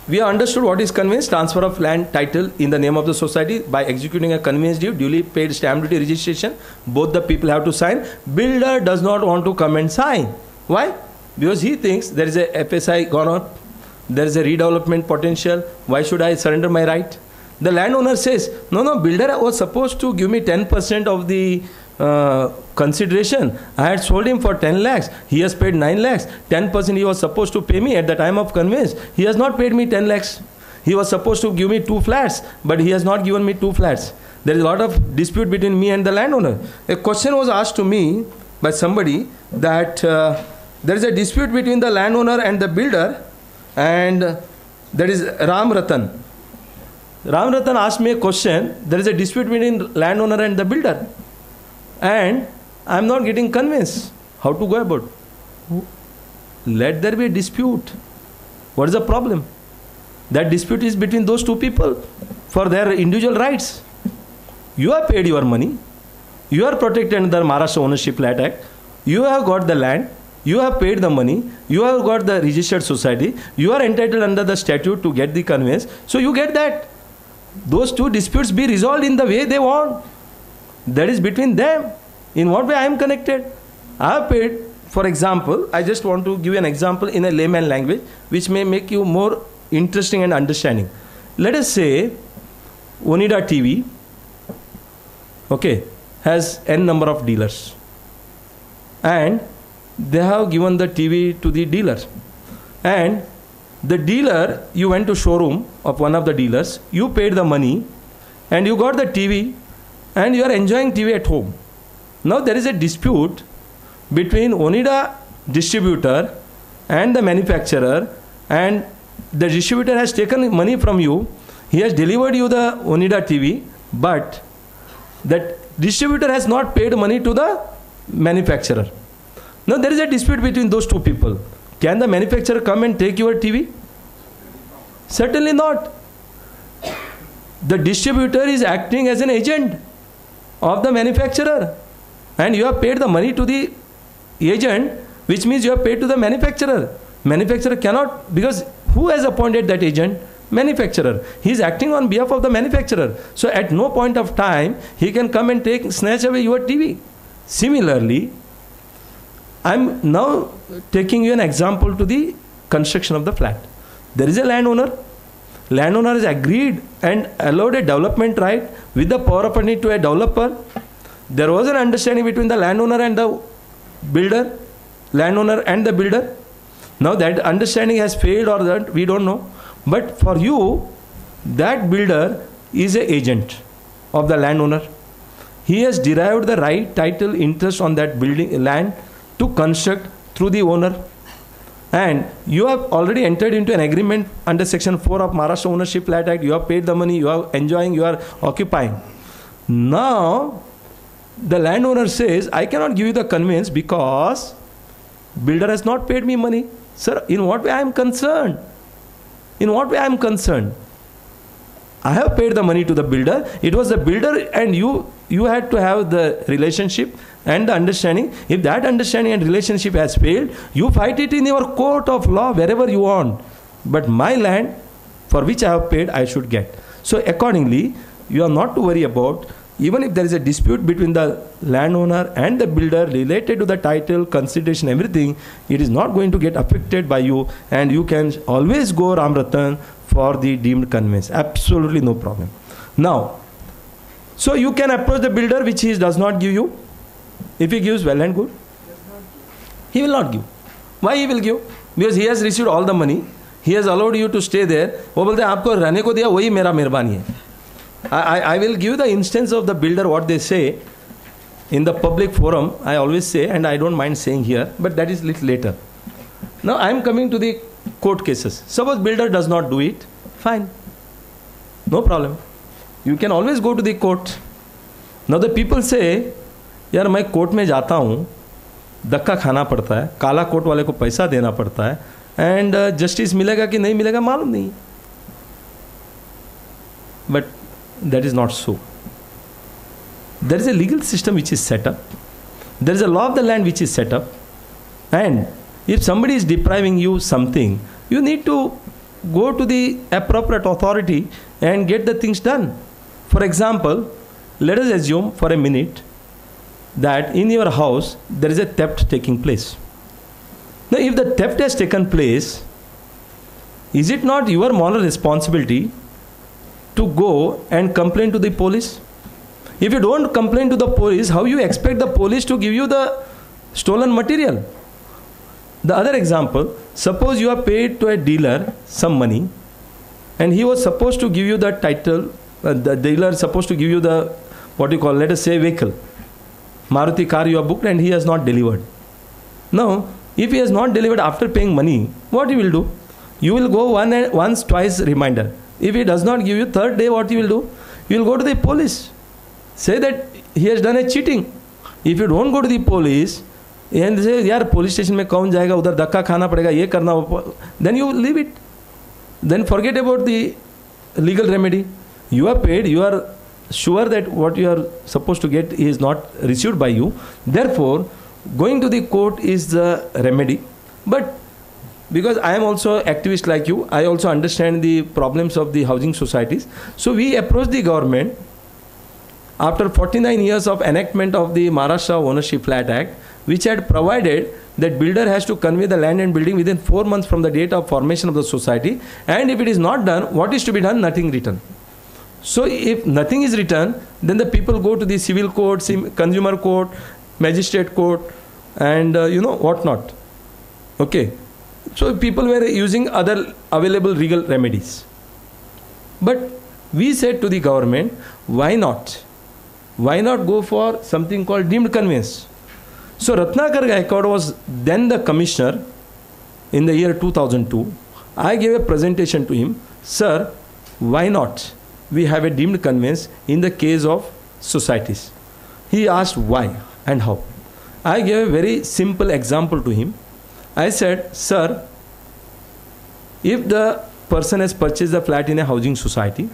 We have understood what is conveyance, transfer of land title in the name of the society by executing a conveyance deed, duly paid stamp duty registration. Both the people have to sign. Builder does not want to come and sign. Why? Because he thinks there is a FSI gone up, there is a redevelopment potential. Why should I surrender my right? The landowner says, no, builder was supposed to give me 10% of the consideration. I had sold him for 10 lakhs. He has paid 9 lakhs. 10% he was supposed to pay me at the time of conveyance. He has not paid me 10 lakhs. He was supposed to give me 2 flats, but he has not given me 2 flats. There is a lot of dispute between me and the landowner. A question was asked to me by somebody that there is a dispute between the landowner and the builder, and that is Ram Ratan. Ram Ratan asked me a question. There is a dispute between landowner and the builder, and I am not getting convinced. How to go about? Let there be a dispute. What is the problem? That dispute is between those 2 people for their individual rights. You have paid your money. You are protected under the Maharashtra Ownership Land Act. You have got the land. You have paid the money. You have got the registered society. You are entitled under the statute to get the conveyance. So you get that. Those 2 disputes be resolved in the way they want. That is between them. In what way I am connected? I have paid. For example, I just want to give you an example in a layman language which may make you more interesting and understanding. Let us say Onida TV, okay, has n number of dealers, and they have given the TV to the dealer, and the dealer, you went to showroom of one of the dealers, you paid the money and you got the TV and you are enjoying TV at home. Now there is a dispute between Onida distributor and the manufacturer, and the distributor has taken money from you. He has delivered you the Onida TV, but that distributor has not paid money to the manufacturer. Now there is a dispute between those 2 people. Can the manufacturer come and take your TV? Certainly not. The distributor is acting as an agent of the manufacturer, and you have paid the money to the agent, which means you have paid to the manufacturer. Manufacturer cannot, because who has appointed that agent? Manufacturer. He is acting on behalf of the manufacturer. So at no point of time he can come and snatch away your TV. Similarly, I am now taking you an example to the construction of the flat. There is a landowner. Landowner has agreed and allowed a development right with the power of attorney to a developer. There was an understanding between the landowner and the builder. Landowner and the builder. Now that understanding has failed or that we don't know. But for you, that builder is an agent of the landowner. He has derived the right, title, interest on that building land to construct through the owner, and you have already entered into an agreement under section 4 of Maharashtra Ownership Land Act. You have paid the money, you are enjoying, you are occupying. Now the landowner says, I cannot give you the conveyance because builder has not paid me money. Sir, in what way I am concerned? In what way I am concerned? I have paid the money to the builder. It was the builder and you had to have the relationship and the understanding. If that understanding and relationship has failed, you fight it in your court of law wherever you want. But my land for which I have paid, I should get. So accordingly, you are not to worry about, even if there is a dispute between the landowner and the builder related to the title, consideration, everything, it is not going to get affected by you, and you can always go Ram Ratan for the deemed conveyance. Absolutely no problem. Now, so you can approach the builder which he does not give you. If he gives, well and good. He will not give. Why he will give? Because he has received all the money. He has allowed you to stay there. वो बोलते हैं आपको रहने को दिया वही मेरा मेहरबानी है. I will give the instance of the builder what they say in the public forum. I always say, and I don't mind saying here, but that is little later. Now I am coming to the court cases. Suppose builder does not do it, fine, no problem. You can always go to the court. Now the people say, यार मैं court में जाता हूँ, धक्का खाना पड़ता है, काला कोर्ट वाले को पैसा देना पड़ता है, एंड जस्टिस मिलेगा कि नहीं मिलेगा मालूम नहीं. But that is not so. There is a legal system which is set up. There is a law of the land which is set up. And if somebody is depriving you something, you need to go to the appropriate authority and get the things done. For example, let us assume for a minute that in your house there is a theft taking place. Now, if the theft has taken place, is it not your moral responsibility to go and complain to the police? If you don't complain to the police, how you expect the police to give you the stolen material? The other example, suppose you have paid to a dealer some money and he was supposed to give you the title, the dealer is supposed to give you the, what you call, let us say vehicle. Maruti car you have booked and he has not delivered. Now, if he has not delivered after paying money, what you will do? You will go once, twice reminder. If he does not give you third day, what you will do? You will go to the police. Say that he has done a cheating. If you don't go to the police and say, yaar police station mein kaun jayega, udhar dhakka khana padega, ye karna, then you leave it. Then forget about the legal remedy. You are paid, you are sure that what you are supposed to get is not received by you. Therefore, going to the court is the remedy. But because I am also activist like you, I also understand the problems of the housing societies. So we approached the government after 49 years of enactment of the Maharashtra Ownership Flat Act, which had provided that builder has to convey the land and building within 4 months from the date of formation of the society. And if it is not done, what is to be done? Nothing written. So if nothing is written, then the people go to the civil court, consumer court, magistrate court, and what not. Okay. So people were using other available legal remedies. But we said to the government, why not? Why not go for something called deemed conveyance? So Ratnakar Gaikwad was then the commissioner in the year 2002. I gave a presentation to him. Sir, why not? We have a deemed conveyance in the case of societies. He asked why and how. I gave a very simple example to him. I said, sir, if the person has purchased the flat in a housing society,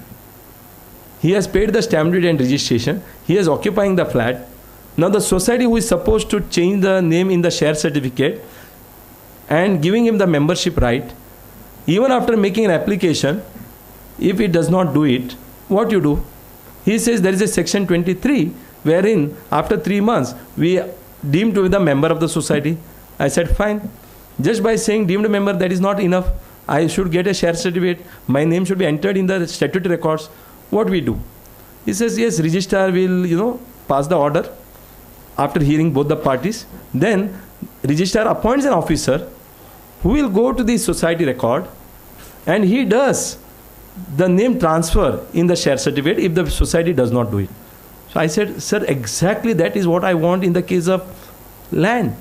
he has paid the stamp duty and registration, he is occupying the flat. Now the society who is supposed to change the name in the share certificate and giving him the membership right, even after making an application, if it does not do it, what you do? He says there is a section 23 wherein after 3 months we deem to be the member of the society. I said fine. Just by saying deemed member, that is not enough. I should get a share certificate. My name should be entered in the statutory records. What we do? He says yes, registrar will pass the order after hearing both the parties. Then registrar appoints an officer who will go to the society record and he does the name transfer in the share certificate if the society does not do it. So I said, sir, exactly that is what I want in the case of land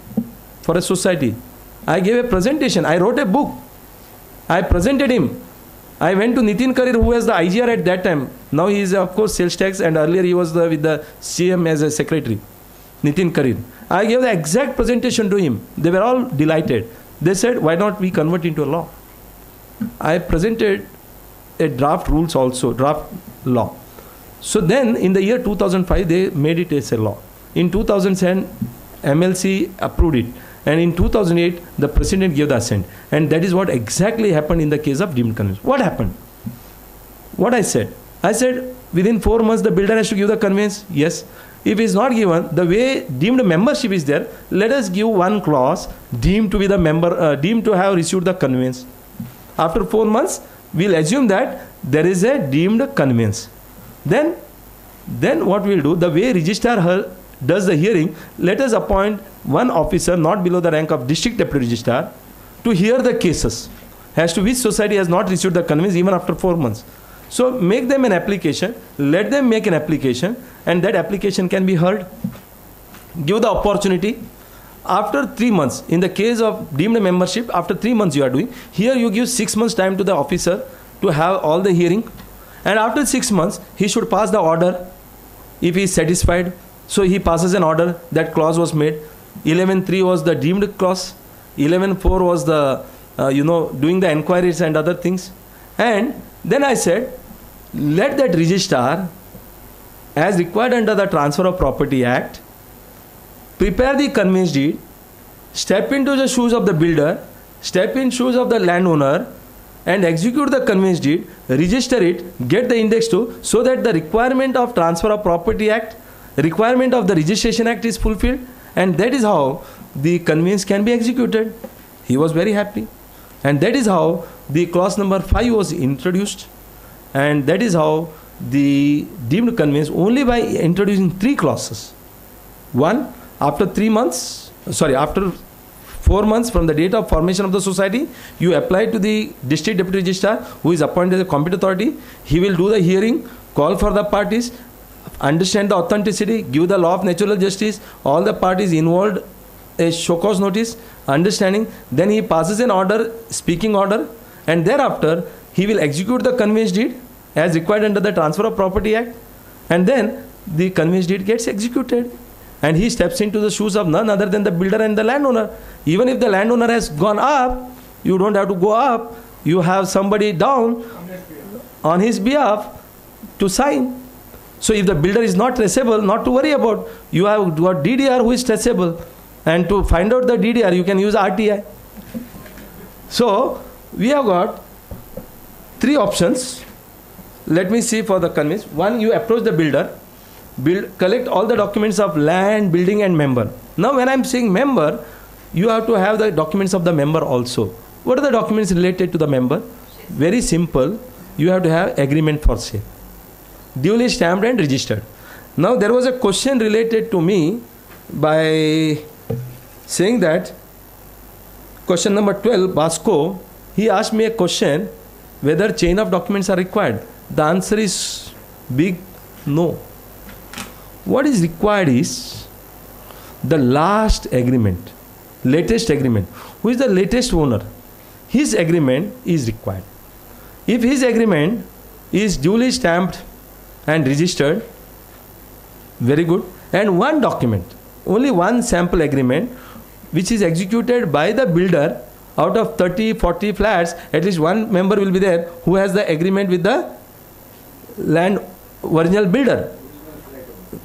for a society. I gave a presentation. I wrote a book. I presented him. I went to Nitin Karir, who was the IGR at that time. Now he is, of course, sales tax, and earlier he was with the CM as a secretary. Nitin Karir. I gave the exact presentation to him. They were all delighted. They said, why not we convert into a law? I presented a draft rules also, draft law. So then in the year 2005, they made it as a law. In 2007, MLC approved it. And in 2008, the president gave the assent. And that is what exactly happened in the case of deemed conveyance. What happened? What I said? I said, within 4 months, the builder has to give the conveyance. Yes. If it is not given, the way deemed membership is there, let us give one clause, deemed to be the member, deemed to have received the conveyance. After 4 months, we'll assume that there is a deemed conveyance. Then what we'll do, the way registrar does the hearing, let us appoint one officer not below the rank of district deputy registrar to hear the cases as to which society has not received the conveyance even after 4 months. So make them an application, let them make an application, and that application can be heard. Give the opportunity. After 3 months, in the case of deemed membership, after 3 months you are doing, here you give 6 months time to the officer to have all the hearing, and after 6 months he should pass the order if he is satisfied. So he passes an order, that clause was made. 11.3 was the deemed clause, 11.4 was the doing the enquiries and other things. And then I said, let that registrar, as required under the Transfer of Property Act, prepare the conveyance deed, step into the shoes of the builder, step in shoes of the landowner, and execute the conveyance deed, register it, get the index to, so that the requirement of Transfer of Property Act, requirement of the Registration Act is fulfilled, and that is how the conveyance can be executed. He was very happy. And that is how the clause number 5 was introduced, and that is how the deemed conveyance, only by introducing 3 clauses. One, after 4 months from the date of formation of the society, you apply to the district deputy registrar, who is appointed as a competent authority. He will do the hearing, call for the parties, understand the authenticity, give the law of natural justice, all the parties involved a show cause notice, understanding. Then he passes an order, speaking order, and thereafter he will execute the conveyance deed as required under the Transfer of Property Act, and then the conveyance deed gets executed, and he steps into the shoes of none other than the builder and the landowner. Even if the landowner has gone up, you don't have to go up, you have somebody down on his behalf to sign. So if the builder is not traceable, not to worry about, you have got DDR who is traceable, and to find out the DDR you can use RTI. So we have got 3 options. Let me see for the conveyance. One, you approach the builder, collect all the documents of land, building and member. Now when I am saying member, you have to have the documents of the member also. What are the documents related to the member? Very simple. You have to have agreement for sale, duly stamped and registered. Now there was a question related to me by saying that, question number 12, Basco, he asked me a question whether chain of documents are required. The answer is big no. What is required is the last agreement, latest agreement. Who is the latest owner? His agreement is required. If his agreement is duly stamped and registered, very good. And one document, only one sample agreement, which is executed by the builder. Out of 30-40 flats, at least one member will be there who has the agreement with the land original builder,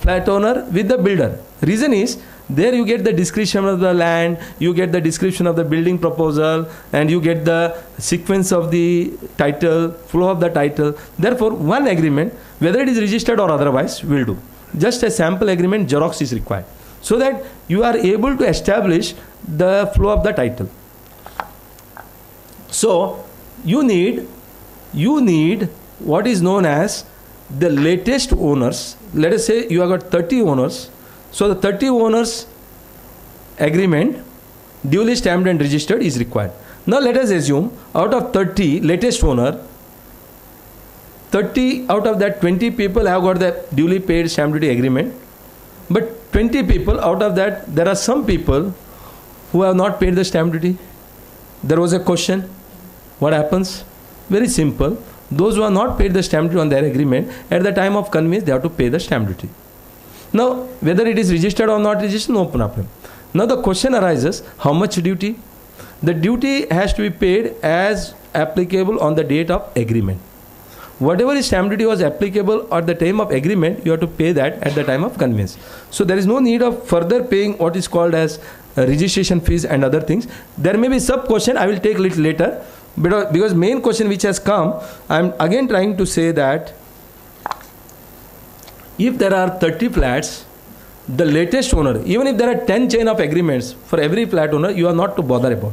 flat owner with the builder. Reason is, there you get the description of the land, you get the description of the building proposal, and you get the sequence of the title, flow of the title. Therefore, one agreement, whether it is registered or otherwise, will do. Just a sample agreement, Xerox is required, so that you are able to establish the flow of the title. So you need what is known as the latest owners. Let us say you have got 30 owners. So the 30 owners agreement, duly stamped and registered, is required. Now let us assume out of 30 latest owner, 30 out of that 20 people have got the duly paid stamp duty agreement, but 20 people out of that, there are some people who have not paid the stamp duty. There was a question, what happens? Very simple. Those who have not paid the stamp duty on their agreement, at the time of conveyance they have to pay the stamp duty. Now whether it is registered or not registered, no problem. Now the question arises, how much duty? The duty has to be paid as applicable on the date of agreement. Whatever stamp duty was applicable at the time of agreement, you have to pay that at the time of conveyance. So there is no need of further paying what is called as registration fees and other things. There may be sub question, I will take a little later, because main question which has come, I am again trying to say that if there are 30 flats, the latest owner, even if there are 10 chain of agreements for every flat owner, you are not to bother about.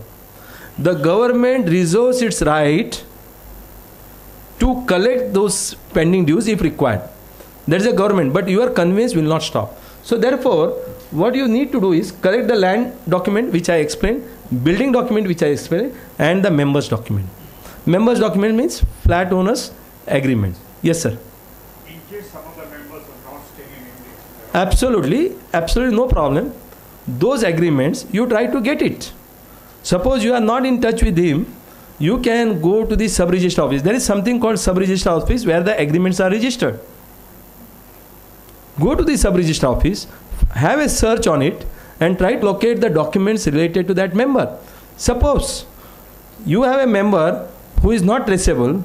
The government reserves its right to collect those pending dues if required. That is a government, but your conveyance will not stop. So therefore, what you need to do is collect the land document which I explained, building document which I explained, and the members document. Members document means flat owners agreement. Yes, sir. In case some of the members are not staying in India. Absolutely no problem. Those agreements, you try to get it. Suppose you are not in touch with him, you can go to the sub-register office. There is something called sub-register office where the agreements are registered. Go to the sub-register office, have a search on it, and try to locate the documents related to that member. Suppose you have a member who is not traceable,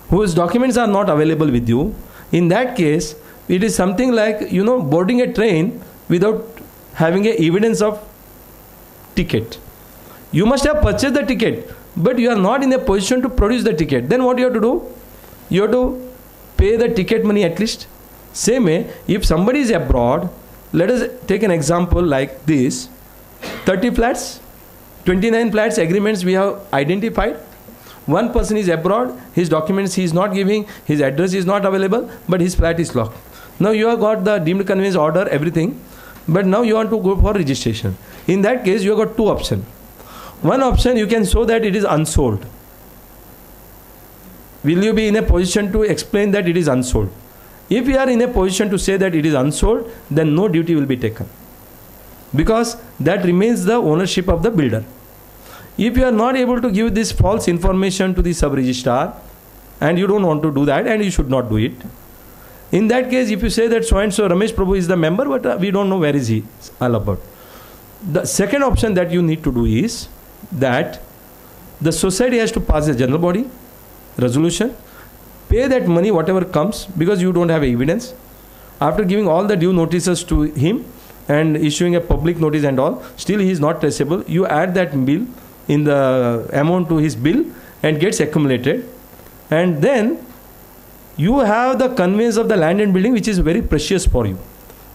whose documents are not available with you. In that case, it is something like, boarding a train without having a evidence of ticket. You must have purchased the ticket, but you are not in a position to produce the ticket. Then what you have to do? You have to pay the ticket money at least. Same way, if somebody is abroad, let us take an example like this. 30 flats, 29 flats agreements we have identified. One person is abroad, his documents he is not giving, his address is not available, but his flat is locked. Now you have got the deemed conveyance order, everything, but now you want to go for registration. In that case, you have got two options. One option, you can show that it is unsold. Will you be in a position to explain that it is unsold? If you are in a position to say that it is unsold, then no duty will be taken, because that remains the ownership of the builder. If you are not able to give this false information to the sub-registrar, and you don't want to do that, and you should not do it, in that case, if you say that so and so Ramesh Prabhu is the member, but we don't know where is he all about. The second option that you need to do is that the society has to pass a general body resolution, pay that money whatever comes, because you don't have evidence. After giving all the due notices to him and issuing a public notice and all, still he is not traceable. You add that bill in the amount to his bill and gets accumulated, and then you have the conveyance of the land and building, which is very precious for you.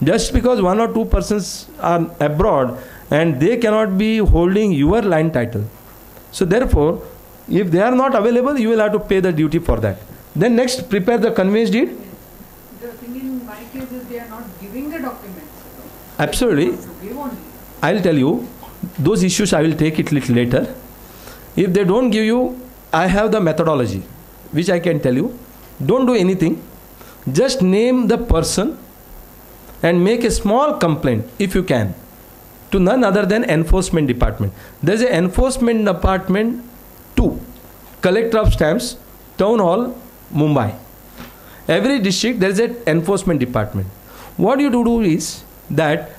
Just because one or two persons are abroad and they cannot be holding your land title. So therefore, if they are not available, you will have to pay the duty for that. Then next, prepare the conveyance deed. The thing in my case is they are not giving the documents. Absolutely. They give only. I will tell you, those issues I will take it little later. If they don't give you, I have the methodology, which I can tell you. Don't do anything. Just name the person and make a small complaint, if you can, to none other than Enforcement Department. There is an Enforcement Department 2, Collector of Stamps, Town Hall, Mumbai. Every district there is an Enforcement Department. What you do is that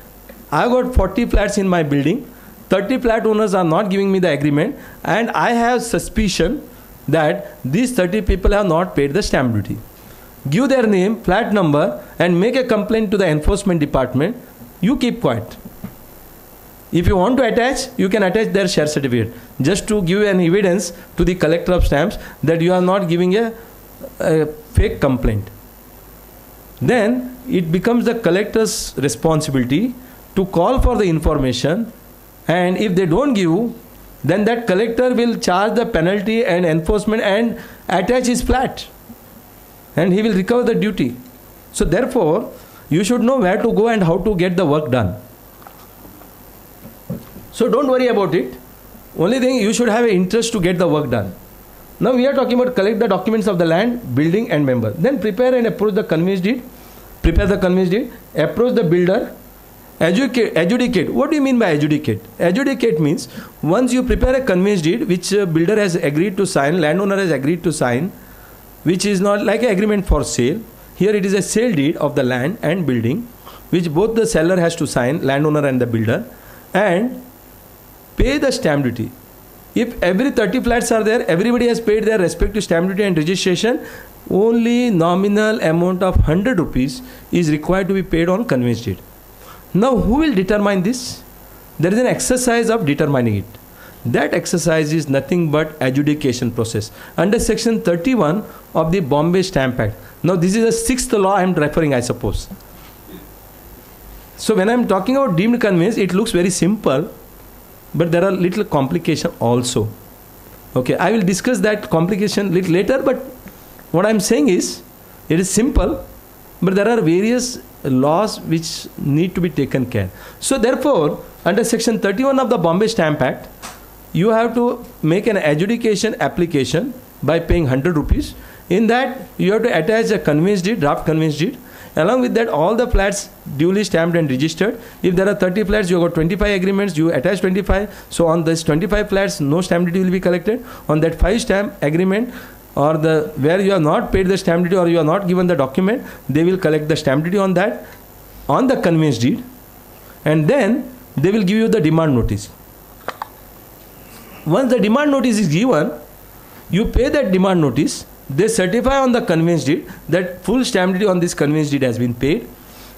I got 40 flats in my building, 30 flat owners are not giving me the agreement, and I have suspicion that these 30 people have not paid the stamp duty. Give their name, flat number, and make a complaint to the Enforcement Department. You keep quiet. If you want to attach, you can attach their share certificate, just to give an evidence to the Collector of Stamps that you are not giving a fake complaint. Then it becomes the collector's responsibility to call for the information, and if they don't give, then that collector will charge the penalty and enforcement and attach his flat, and he will recover the duty. So therefore, you should know where to go and how to get the work done. So don't worry about it. Only thing, you should have an interest to get the work done. Now we are talking about collect the documents of the land, building and member. Then prepare and approach the conveyance deed. Prepare the conveyance deed. Approach the builder. Adjudicate. What do you mean by adjudicate? Adjudicate means once you prepare a conveyance deed which builder has agreed to sign, landowner has agreed to sign, which is not like an agreement for sale. Here it is a sale deed of the land and building, which both the seller has to sign, landowner and the builder, and pay the stamp duty. If every 30 flats are there, everybody has paid their respective stamp duty and registration, only nominal amount of 100 rupees is required to be paid on conveyance deed. Now who will determine this? There is an exercise of determining it. That exercise is nothing but adjudication process under section 31 of the Bombay Stamp Act. Now this is the sixth law I am referring, I suppose. So when I am talking about deemed conveyance, it looks very simple, but there are little complication also. Okay, I will discuss that complication little later, but What I'm saying is, it is simple, but there are various laws which need to be taken care. So therefore, under section 31 of the Bombay Stamp Act, you have to make an adjudication application by paying 100 rupees. In that, you have to attach a conveyance deed, draft conveyance deed. Along with that, all the flats duly stamped and registered. If there are 30 flats, you have got 25 agreements, you attach 25. So on this 25 flats, no stamp duty will be collected. On that 5 stamp agreement, or the where you have not paid the stamp duty or you have not given the document, they will collect the stamp duty on that, on the conveyance deed. And then they will give you the demand notice. Once the demand notice is given, you pay that demand notice. They certify on the conveyance deed that full stamp duty on this conveyance deed has been paid,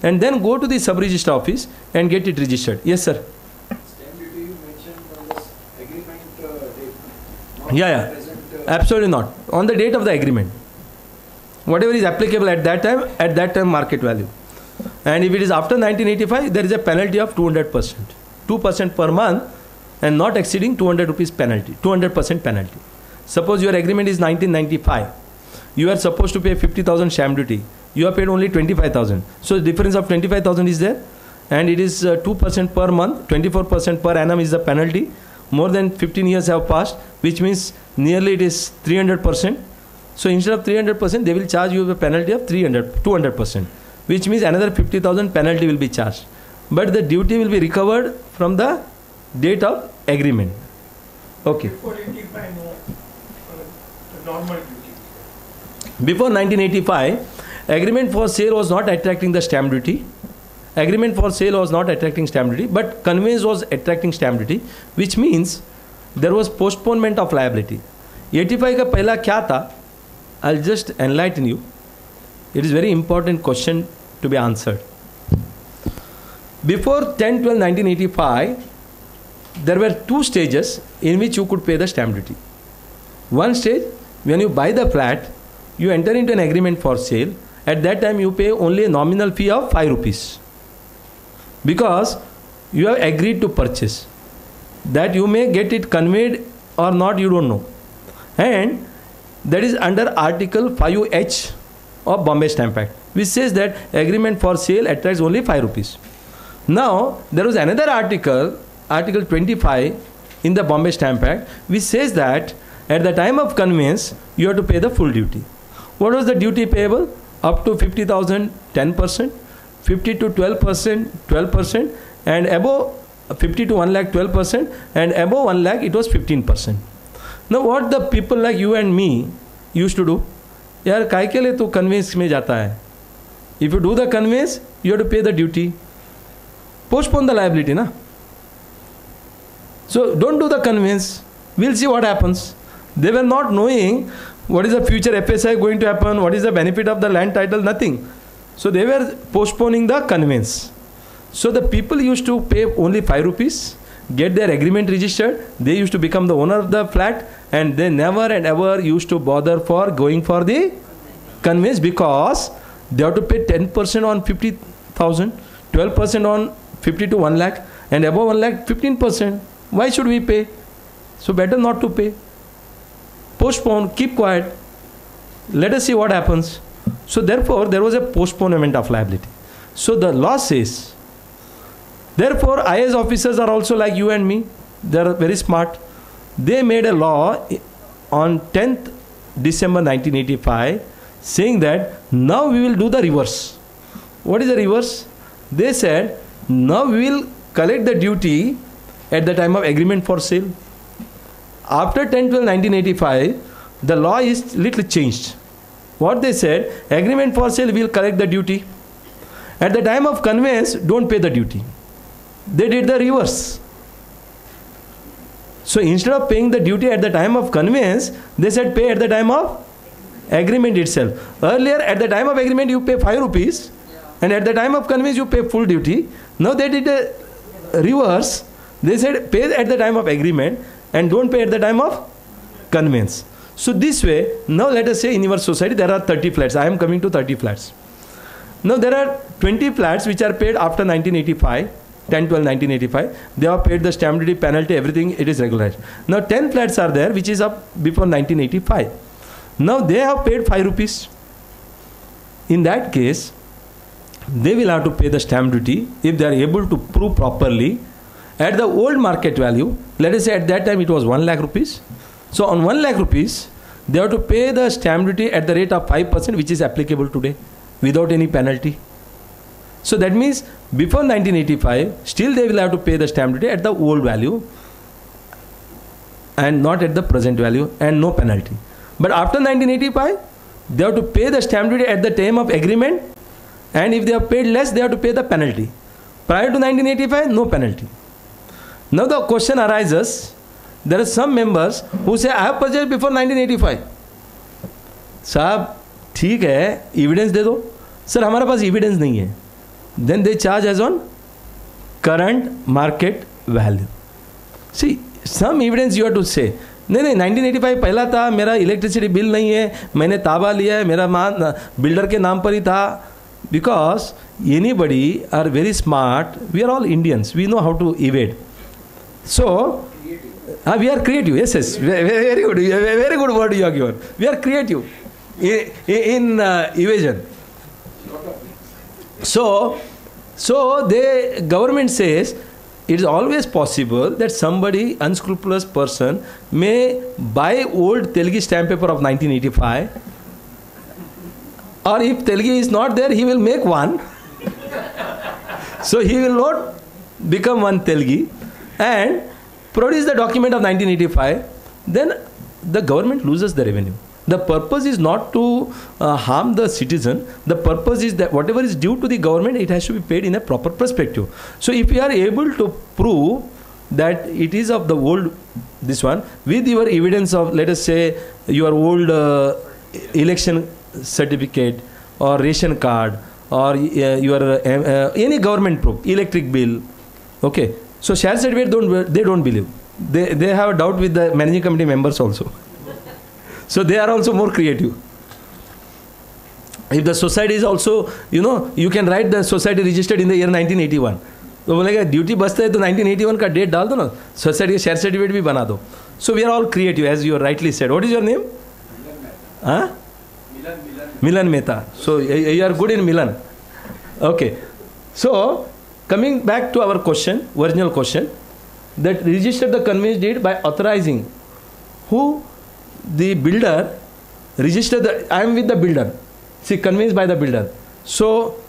and then go to the sub-register office and get it registered. Yes, sir. Stamp duty you mentioned on this agreement date. Yeah. Absolutely not. On the date of the agreement. Whatever is applicable at that time market value. And if it is after 1985, there is a penalty of 200%. 2% per month and not exceeding 200 rupees penalty. 200% penalty. Suppose your agreement is 1995. You are supposed to pay 50,000 stamp duty. You have paid only 25,000. So the difference of 25,000 is there. And it is 2% per month. 24% per annum is the penalty. More than 15 years have passed, which means nearly it is 300%. So instead of 300%, they will charge you a penalty of 200%, which means another 50,000 penalty will be charged. But the duty will be recovered from the date of agreement. Okay. Before 85, no, normal duty. Before 1985, agreement for sale was not attracting the stamp duty. Agreement for sale was not attracting stamp duty, but conveyance was attracting stamp duty, which means there was postponement of liability. 85 का पहला क्या था? I'll just enlighten you. It is very important question to be answered. Before 10/12/1985, there were 2 stages in which you could pay the stamp duty. One stage, when you buy the flat, you enter into an agreement for sale. At that time, you pay only a nominal fee of 5 rupees. Because you have agreed to purchase. That you may get it conveyed or not, you don't know. And that is under Article 5H of Bombay Stamp Act, which says that agreement for sale attracts only 5 rupees. Now, there was another article, Article 25 in the Bombay Stamp Act, which says that at the time of conveyance, you have to pay the full duty. What was the duty payable? Up to 50,000, 10%, 50 to 12%, 12%, and above 50 to 1 lakh, 12%, and above 1 lakh, it was 15%. Now, what the people like you and me used to do? यार काय के लिए तू conveyance में जाता है? If you do the conveyance, you have to pay the duty. Postpone the liability, na? So don't do the conveyance. We'll see what happens. They were not knowing what is the future FSI going to happen, what is the benefit of the land title, nothing. So they were postponing the conveyance. So the people used to pay only 5 rupees, get their agreement registered. They used to become the owner of the flat, and they never and ever used to bother for going for the conveyance, because they have to pay 10% on 50,000, 12% on 50 to 1 lakh, and above 1 lakh 15%. Why should we pay? So better not to pay. Postpone, keep quiet. Let us see what happens. So therefore, there was a postponement of liability. So the law says, therefore, IAS officers are also like you and me. They are very smart. They made a law on 10th December 1985 saying that now we will do the reverse. What is the reverse? They said, now we will collect the duty at the time of agreement for sale. After 10/12/1985, the law is little changed. What they said, agreement for sale, we will collect the duty. At the time of conveyance, don't pay the duty. They did the reverse. So instead of paying the duty at the time of conveyance, they said pay at the time of agreement itself. Earlier, at the time of agreement, you pay 5 rupees, and at the time of conveyance, you pay full duty. Now they did a reverse. They said pay at the time of agreement and don't pay at the time of conveyance. So this way, now let us say in your society there are 30 flats. I am coming to 30 flats. Now there are 20 flats which are paid after 1985, 10/12/1985. They have paid the stamp duty, penalty, everything, it is regularized. Now 10 flats are there which is up before 1985. Now they have paid 5 rupees. In that case, they will have to pay the stamp duty if they are able to prove properly at the old market value. Let us say at that time it was 1 lakh rupees. So on 1 lakh rupees, they have to pay the stamp duty at the rate of 5%, which is applicable today without any penalty. So that means before 1985, still they will have to pay the stamp duty at the old value and not at the present value, and no penalty. But after 1985, they have to pay the stamp duty at the time of agreement, and if they have paid less, they have to pay the penalty. Prior to 1985, no penalty. Now the question arises, there are some members who say, I have purchased before 1985. साहब ठीक है, evidence दे दो. Sir हमारे पास evidence नहीं है. Then they charge as on current market value. See, some evidence you have to say. नहीं 1985 पहला था, मेरा इलेक्ट्रिसिटी बिल नहीं है, मैंने ताबा लिया है, मेरा बिल्डर के नाम पर ही था. Because anybody are very smart, we are all Indians, we know how to evade. So we are creative. Yes, very good, very good word you have given. We are creative in evasion. So the government says it is always possible that somebody unscrupulous person may buy old Telgi stamp paper of 1985, or if Telgi is not there, he will make one. So he will not become one Telgi and produce the document of 1985. Then the government loses the revenue. The purpose is not to harm the citizen. The purpose is that whatever is due to the government, it has to be paid in a proper perspective. So if you are able to prove that it is of the old, this one, with your evidence of, let us say, your old election certificate or ration card or your any government proof, electric bill, okay. So share certificate, they don't believe. They have a doubt with the managing committee members also. So they are also more creative. If the society is also, you can write the society registered in the year 1981. तो बोलेगा duty बचता है तो 1981 का date डाल दो ना, society का शेयर सर्टिफिकेट भी बना दो. So we are all creative, as you rightly said. What is your name? Huh? Milan Mehta. So you are good in Milan. Okay. So coming back to our question, original question, that registered the conveyance deed by authorizing who? The builder registered I am with the builder. See, convinced by the builder. So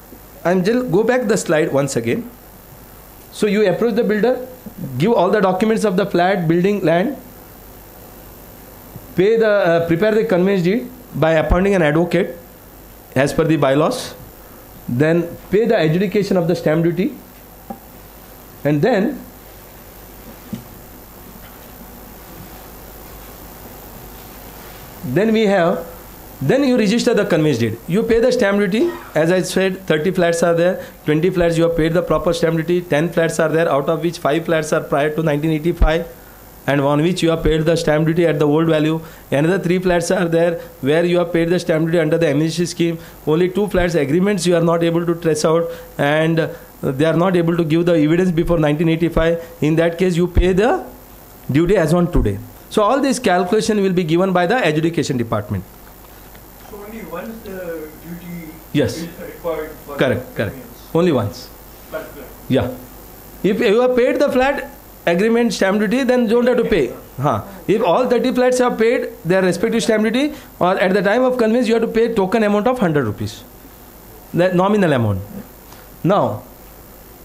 I'm just go back the slide once again. So you approach the builder, give all the documents of the flat, building, land, pay the prepare the conveyance deed by appointing an advocate as per the bylaws, then pay the adjudication of the stamp duty, and then you register the conveyance deed. You pay the stamp duty. As I said, 30 flats are there, 20 flats you have paid the proper stamp duty, 10 flats are there, out of which 5 flats are prior to 1985 and on which you have paid the stamp duty at the old value. Another 3 flats are there where you have paid the stamp duty under the amnesty scheme. Only 2 flats agreements you are not able to trace out, and they are not able to give the evidence before 1985. In that case, you pay the duty as on today. So all this calculation will be given by the adjudication department. So only once the duty Yes. is required for Correct. conveyance. Only once. But, Yeah. If you have paid the flat agreement stamp duty, then don't have to pay. If all 30 flats have paid their respective stamp duty, or at the time of conveyance you have to pay token amount of 100 rupees. The nominal amount. Now,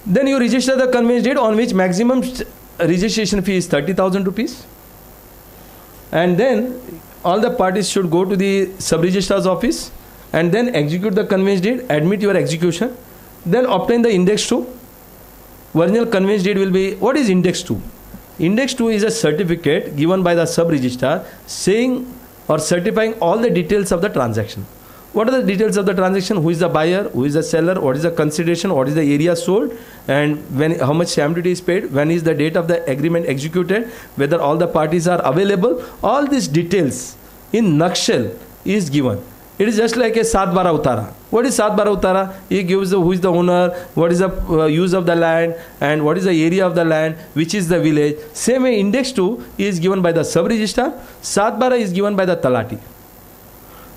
then you register the conveyance deed on which maximum registration fee is 30,000 rupees. And then all the parties should go to the sub-registrar's office and then execute the conveyance deed, admit your execution, then obtain the index 2. Original conveyance deed will be, what is index 2? Index 2 is a certificate given by the sub-registrar saying or certifying all the details of the transaction. What are the details of the transaction? Who is the buyer? Who is the seller? What is the consideration? What is the area sold? And how much stamp duty is paid? When is the date of the agreement executed? Whether all the parties are available? All these details in nutshell is given. It is just like a Saat Bara Utara. What is Saat Bara Utara? He gives who is the owner, what is the use of the land, and what is the area of the land, which is the village. Same way, index 2 is given by the sub-registrar. Saat Bara is given by the Talati.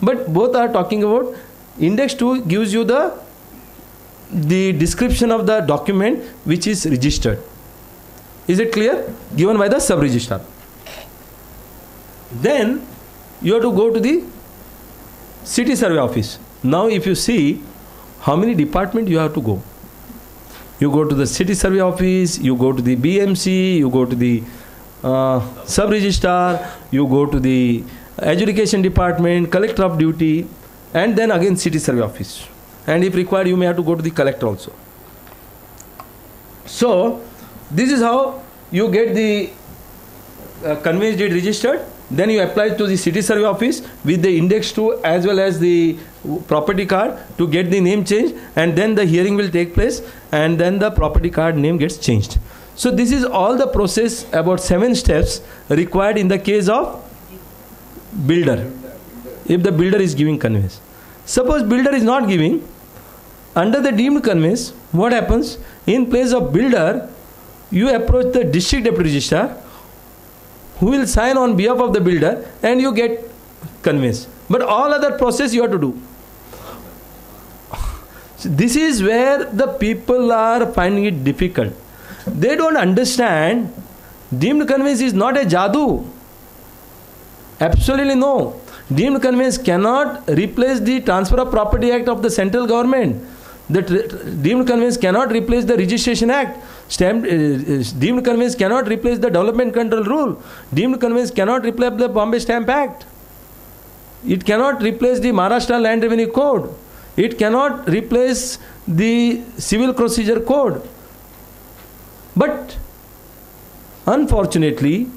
but both are talking about index 2 gives you the description of the document which is registered. Is it clear? Given by the sub-registrar. Then you have to go to the city survey office. Now if you see how many departments you have to go. You go to the city survey office, you go to the BMC, you go to the sub-registrar, you go to the education department, collector of duty, and then again city survey office. And if required, you may have to go to the collector also. So this is how you get the conveyance deed registered. Then you apply to the city survey office with the index 2 as well as the property card to get the name changed, and then the hearing will take place, and then the property card name gets changed. So this is all the process, about 7 steps required in the case of builder. If the builder is giving conveyance. Suppose builder is not giving, under the deemed conveyance, what happens? In place of builder, you approach the district deputy registrar, who will sign on behalf of the builder, and you get conveyance. But all other process you have to do. So this is where the people are finding it difficult. They don't understand deemed conveyance is not a jadoo. Absolutely no. Deemed conveyance cannot replace the Transfer of Property Act of the central government. The deemed conveyance cannot replace the Registration Act. Deemed conveyance cannot replace the Development Control Rule. Deemed conveyance cannot replace the Bombay Stamp Act. It cannot replace the Maharashtra Land Revenue Code. It cannot replace the Civil Procedure Code. But unfortunately,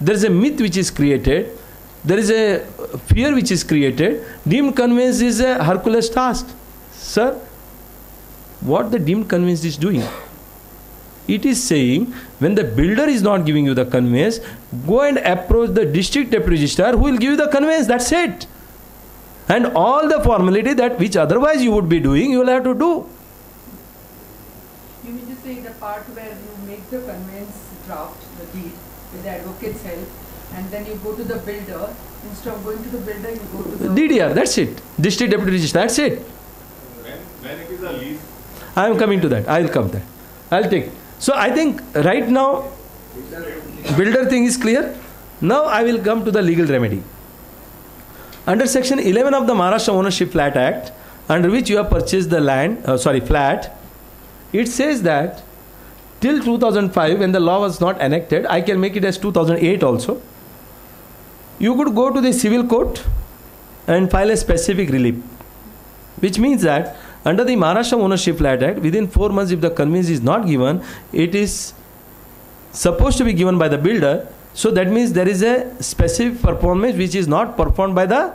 there is a myth which is created. There is a fear which is created. Deemed conveyance is a Hercules task. Sir, what the deemed conveyance is doing? It is saying, when the builder is not giving you the conveyance, go and approach the district deputy registrar who will give you the conveyance. That's it. And all the formality that which otherwise you would be doing, you will have to do. You mean to say the part where you make the conveyance draft, the deed, with the advocate's help, and then you go to the builder, instead of going to the builder, you go to the DDR, that's it. District deputy registrar, that's it. When it is a lease? I am coming to that. I will come there. I will take. So I think right now, builder thing is clear. Now I will come to the legal remedy. Under section 11 of the Maharashtra Ownership Flat Act, under which you have purchased the land, flat, it says that till 2005, when the law was not enacted, I can make it as 2008 also, you could go to the civil court and file a specific relief, which means that under the Maharashtra Ownership Flat Act, within 4 months, if the conveyance is not given, it is supposed to be given by the builder. So that means there is a specific performance which is not performed by the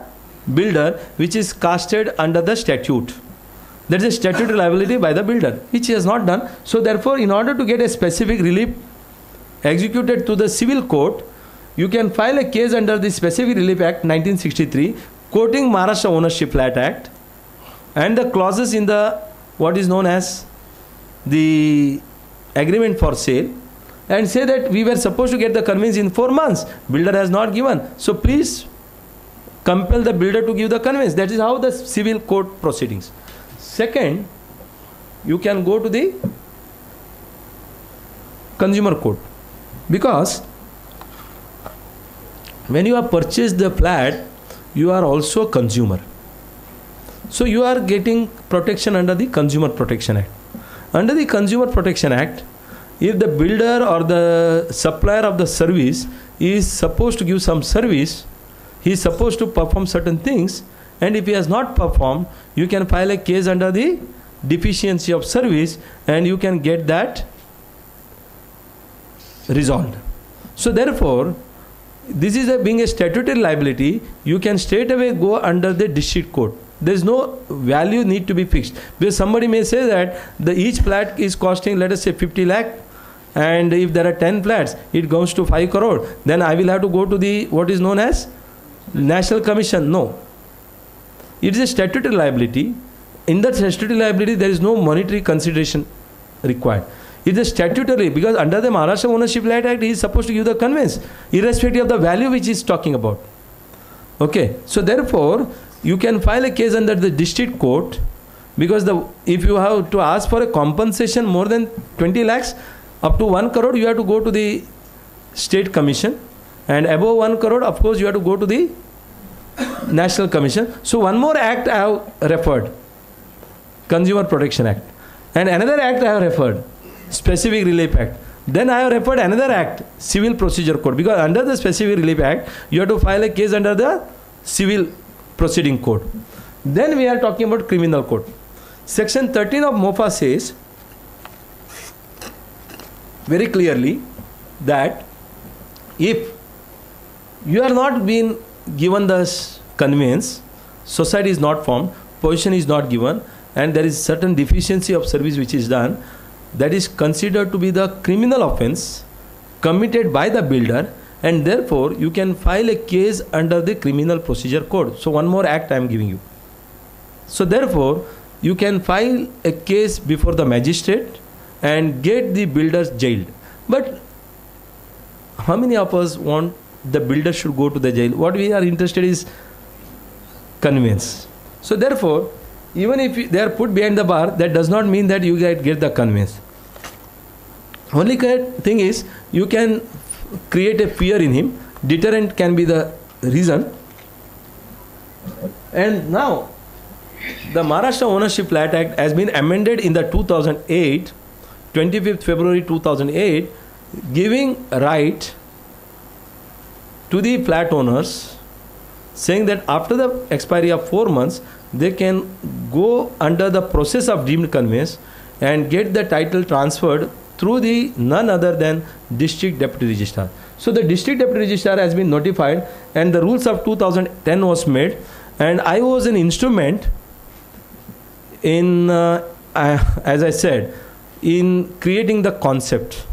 builder, which is casted under the statute. There is a statutory liability by the builder, which he has not done. So therefore, in order to get a specific relief executed to the civil court, you can file a case under the Specific Relief Act 1963, quoting Maharashtra Ownership Flat Act and the clauses in the what is known as the agreement for sale, and say that we were supposed to get the conveyance in 4 months. Builder has not given. So please compel the builder to give the conveyance. That is how the civil court proceedings. Second, you can go to the consumer court, because when you have purchased the flat, you are also a consumer. So you are getting protection under the Consumer Protection Act. Under the Consumer Protection Act, if the builder or the supplier of the service is supposed to give some service, he is supposed to perform certain things, and if he has not performed, you can file a case under the deficiency of service, and you can get that resolved. So therefore, this is being a statutory liability, you can straight away go under the district court. There is no value need to be fixed, because somebody may say that each flat is costing, let us say, 50 lakh, and if there are 10 flats, it goes to 5 crore. Then I will have to go to the what is known as National Commission. No. It is a statutory liability. In that statutory liability, there is no monetary consideration required. It is statutory, because under the Maharashtra Ownership Flat Act, he is supposed to give the conveyance, irrespective of the value which he is talking about. Okay. So therefore, you can file a case under the district court, because if you have to ask for a compensation more than 20 lakhs, up to 1 crore, you have to go to the state commission, and above 1 crore, of course, you have to go to the national commission. So one more act I have referred, Consumer Protection Act, and another act I have referred, Specific Relief Act. Then I have referred another act, Civil Procedure Code, because under the Specific Relief Act, you have to file a case under the Civil Proceeding Code. Then we are talking about Criminal Code. Section 13 of MOFA says very clearly that if you are not being given the conveyance, society is not formed, position is not given, and there is certain deficiency of service which is done, that is considered to be the criminal offence committed by the builder, and therefore you can file a case under the Criminal Procedure Code. So one more act I am giving you. So therefore you can file a case before the magistrate and get the builders jailed. But how many of us want the builder should go to the jail? What we are interested is conveyance. So therefore, even if they are put behind the bar, that does not mean that you get the conveyance. Only thing is, you can create a fear in him. Deterrent can be the reason. And now, the Maharashtra Ownership Flat Act has been amended in the 2008, 25th February 2008, giving right to the flat owners, saying that after the expiry of 4 months, they can go under the process of deemed conveyance and get the title transferred through the none other than District Deputy Registrar. So the District Deputy Registrar has been notified, and the rules of 2010 was made, and I was an instrument in, as I said, in creating the concept,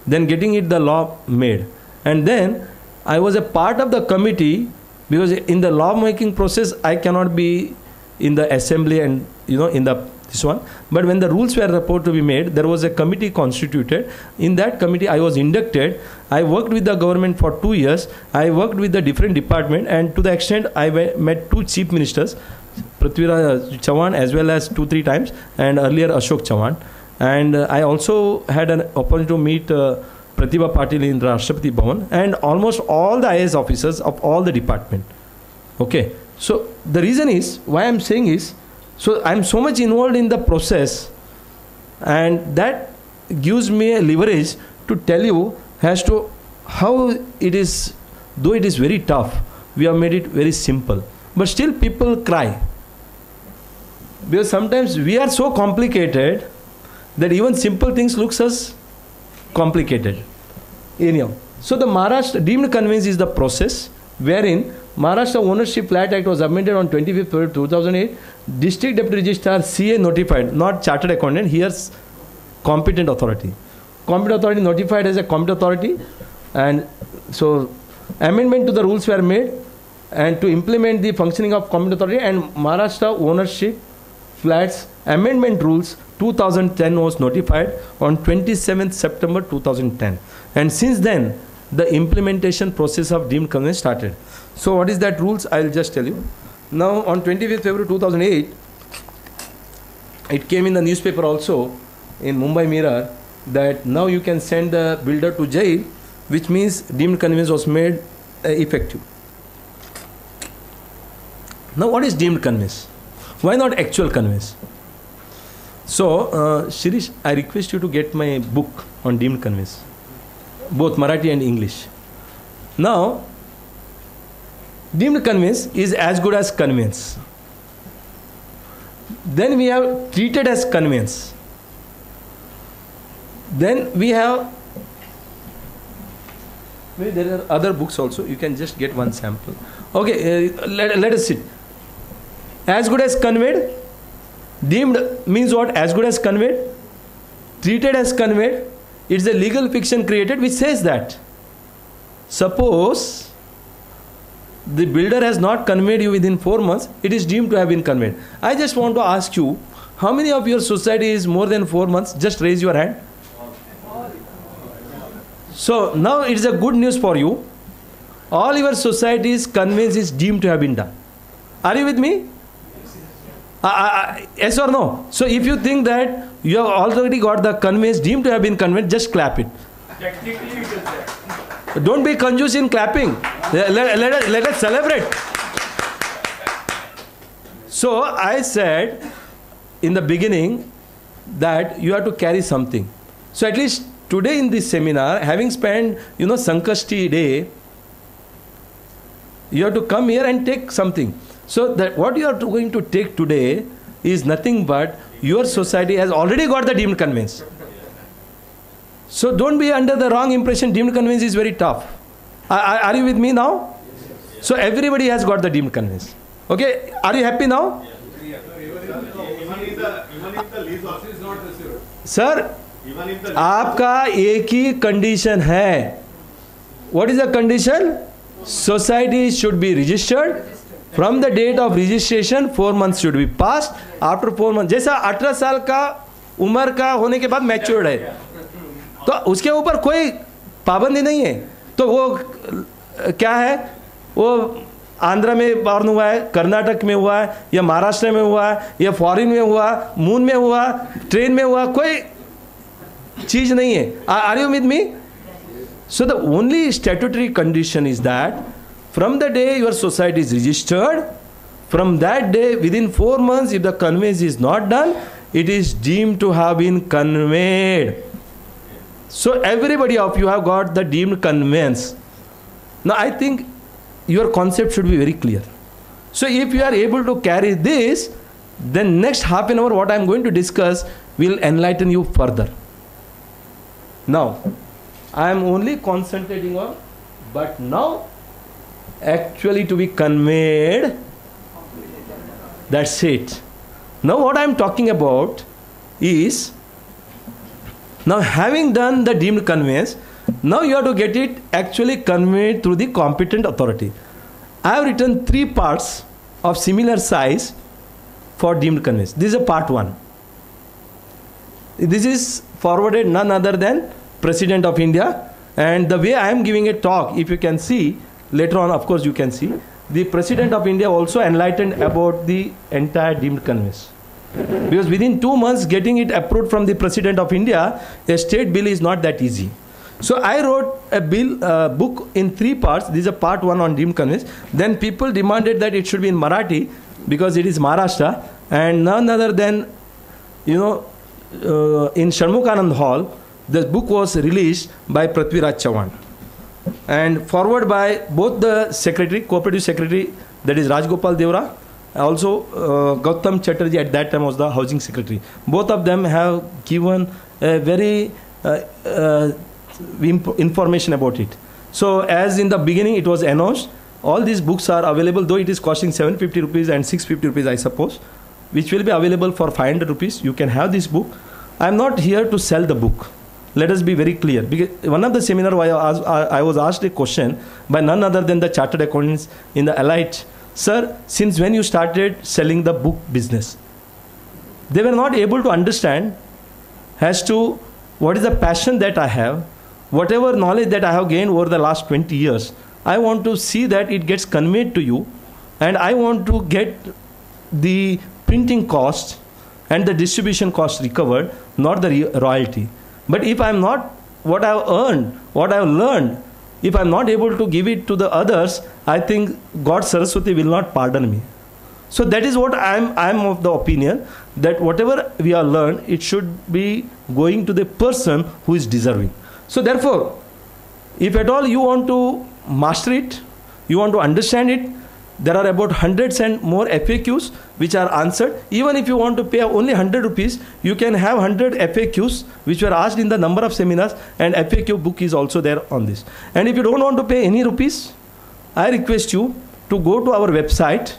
then getting it the law made, and then I was a part of the committee, because in the law making process I cannot be in the assembly and in the this one. But when the rules were supposed to be made, there was a committee constituted. In that committee I was inducted. I worked with the government for 2 years. I worked with the different department, and to the extent I met 2 chief ministers, Prithviraj Chauhan as well as 2-3 times, and earlier Ashok Chauhan. And I also had an opportunity to meet Pratibha Patil in Rashtrapati Bhavan, and almost all the IAS officers of all the department. Okay, so the reason is, why I am saying is, so I am so much involved in the process, and that gives me a leverage to tell you as to how it is, though it is very tough, we have made it very simple. But still people cry, because sometimes we are so complicated that even simple things looks as complicated. Anyhow, so the Maharashtra deemed conveyance is the process wherein Maharashtra Ownership Flat Act was amended on 25th February 2008. District Deputy Registrar CA notified, not Chartered Accountant, here's competent authority. Competent authority notified as a competent authority, and so amendment to the rules were made, and to implement the functioning of competent authority, and Maharashtra Ownership Flats Amendment Rules 2010 was notified on 27th September 2010, and since then the implementation process of deemed conveyance started. So what is that rules? I'll just tell you. Now on 25th February 2008, it came in the newspaper also in Mumbai Mirror that now you can send the builder to jail, which means deemed conveyance was made effective. Now what is deemed conveyance? Why not actual conveyance? So Shirish, I request you to get my book on deemed conveyance, both Marathi and English. Now, deemed conveyance is as good as conveyance. Then we have treated as conveyance. Then we have, maybe there are other books also, you can just get one sample. Okay, let us sit. As good as conveyed, deemed means what? As good as conveyed, treated as conveyed. It's a legal fiction created which says that suppose the builder has not conveyed you within 4 months, it is deemed to have been conveyed. I just want to ask you, how many of your society is more than 4 months? Just raise your hand. So now it is a good news for you. All your society's conveyance is deemed to have been done. Are you with me? Yes or no? So if you think that you have already got the conveyance deemed to have been conveyed, just clap it. Technically, it is there. Don't be confused in clapping. Let us celebrate. So I said in the beginning that you have to carry something. So at least today in this seminar, having spent, Sankashti day, you have to come here and take something. So that what you are going to take today is nothing but your society has already got the deemed conveyance. So don't be under the wrong impression. Deemed conveyance is very tough. Are you with me now? So everybody has got the deemed conveyance. Okay, are you happy now? Even if the lease also is not received. Sir, Even if the आपका एक ही condition है. What is the condition? Society should be registered. From the date of registration, 4 months should be passed. After 4 months, जैसा 18 साल का उम्र का होने के बाद मैच्योर्ड है, तो उसके ऊपर कोई पाबंदी नहीं है. तो वो क्या है, वो आंध्र में बॉर्न हुआ है, कर्नाटक में हुआ है, या महाराष्ट्र में हुआ है, या फॉरेन में हुआ, मून में हुआ, ट्रेन में हुआ, कोई चीज नहीं है. Are you with me? So the only statutory condition is that from the day your society is registered, from that day within 4 months, if the conveyance is not done, it is deemed to have been conveyed. So everybody of you have got the deemed conveyance. Now I think your concept should be very clear. So if you are able to carry this, then next half an hour what I am going to discuss will enlighten you further. Now I am only concentrating on, but now actually to be conveyed, that's it. Now what I am talking about is, now having done the deemed conveyance, now you have to get it actually conveyed through the competent authority. I have written 3 parts of similar size for deemed conveyance. This is a part 1. This is forwarded none other than President of India, and the way I am giving a talk, if you can see, later on, of course, you can see, the President of India also enlightened about the entire deemed conveyance. Because within 2 months, getting it approved from the President of India, a state bill is not that easy. So I wrote a book in 3 parts. This is a part 1 on deemed conveyance. Then people demanded that it should be in Marathi because it is Maharashtra, and none other than, in Shanmukanand Hall, the book was released by Prithviraj Chauhan and forwarded by both the secretary, cooperative secretary, that is Rajgopal Devra, also Gautam Chatterjee at that time was the housing secretary. Both of them have given a very information about it. So as in the beginning it was announced, all these books are available, though it is costing 750 rupees and 650 rupees, I suppose, which will be available for 500 rupees. You can have this book. I am not here to sell the book. Let us be very clear. Because one of the seminar I was asked a question by none other than the chartered accountants in the Elite. Sir, since when you started selling the book business? They were not able to understand as to what is the passion that I have, whatever knowledge that I have gained over the last 20 years. I want to see that it gets conveyed to you, and I want to get the printing cost and the distribution cost recovered, not the royalty. But if I am not, what I have earned, what I have learned, if I am not able to give it to the others, I think God Saraswati will not pardon me. So that is what I am of the opinion, that whatever we have learned, it should be going to the person who is deserving. So therefore, if at all you want to master it, you want to understand it, there are about hundreds and more FAQs which are answered. Even if you want to pay only 100 rupees, you can have 100 FAQs which were asked in the number of seminars, and FAQ book is also there on this. And if you don't want to pay any rupees, I request you to go to our website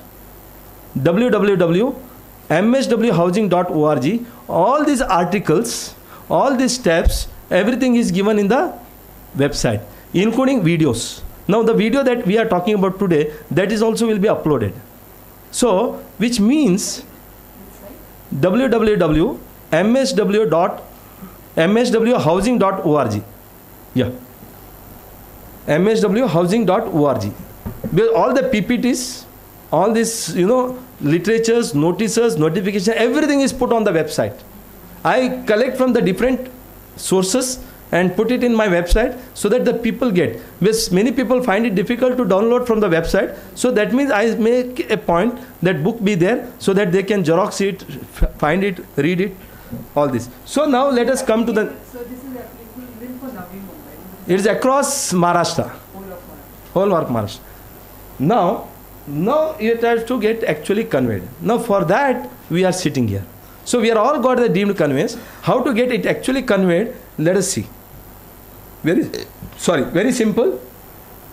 www.mswhousing.org. All these articles, all these steps, everything is given in the website, including videos. Now the video that we are talking about today, that is also will be uploaded. So, which means www.mswhousing.org. Yeah. mswhousing.org. All the PPTs, all this, literatures, notices, notification, everything is put on the website. I collect from the different sources and put it in my website so that the people get. Because many people find it difficult to download from the website. So that means I make a point that book be there so that they can Xerox it, find it, read it, all this. So now let us come to the... So this is applicable even for Navi Mumbai? It is across Maharashtra. Whole of Maharashtra. Now it has to get actually conveyed. Now for that we are sitting here. So we are all got the deemed conveyance. How to get it actually conveyed? Let us see. Very simple.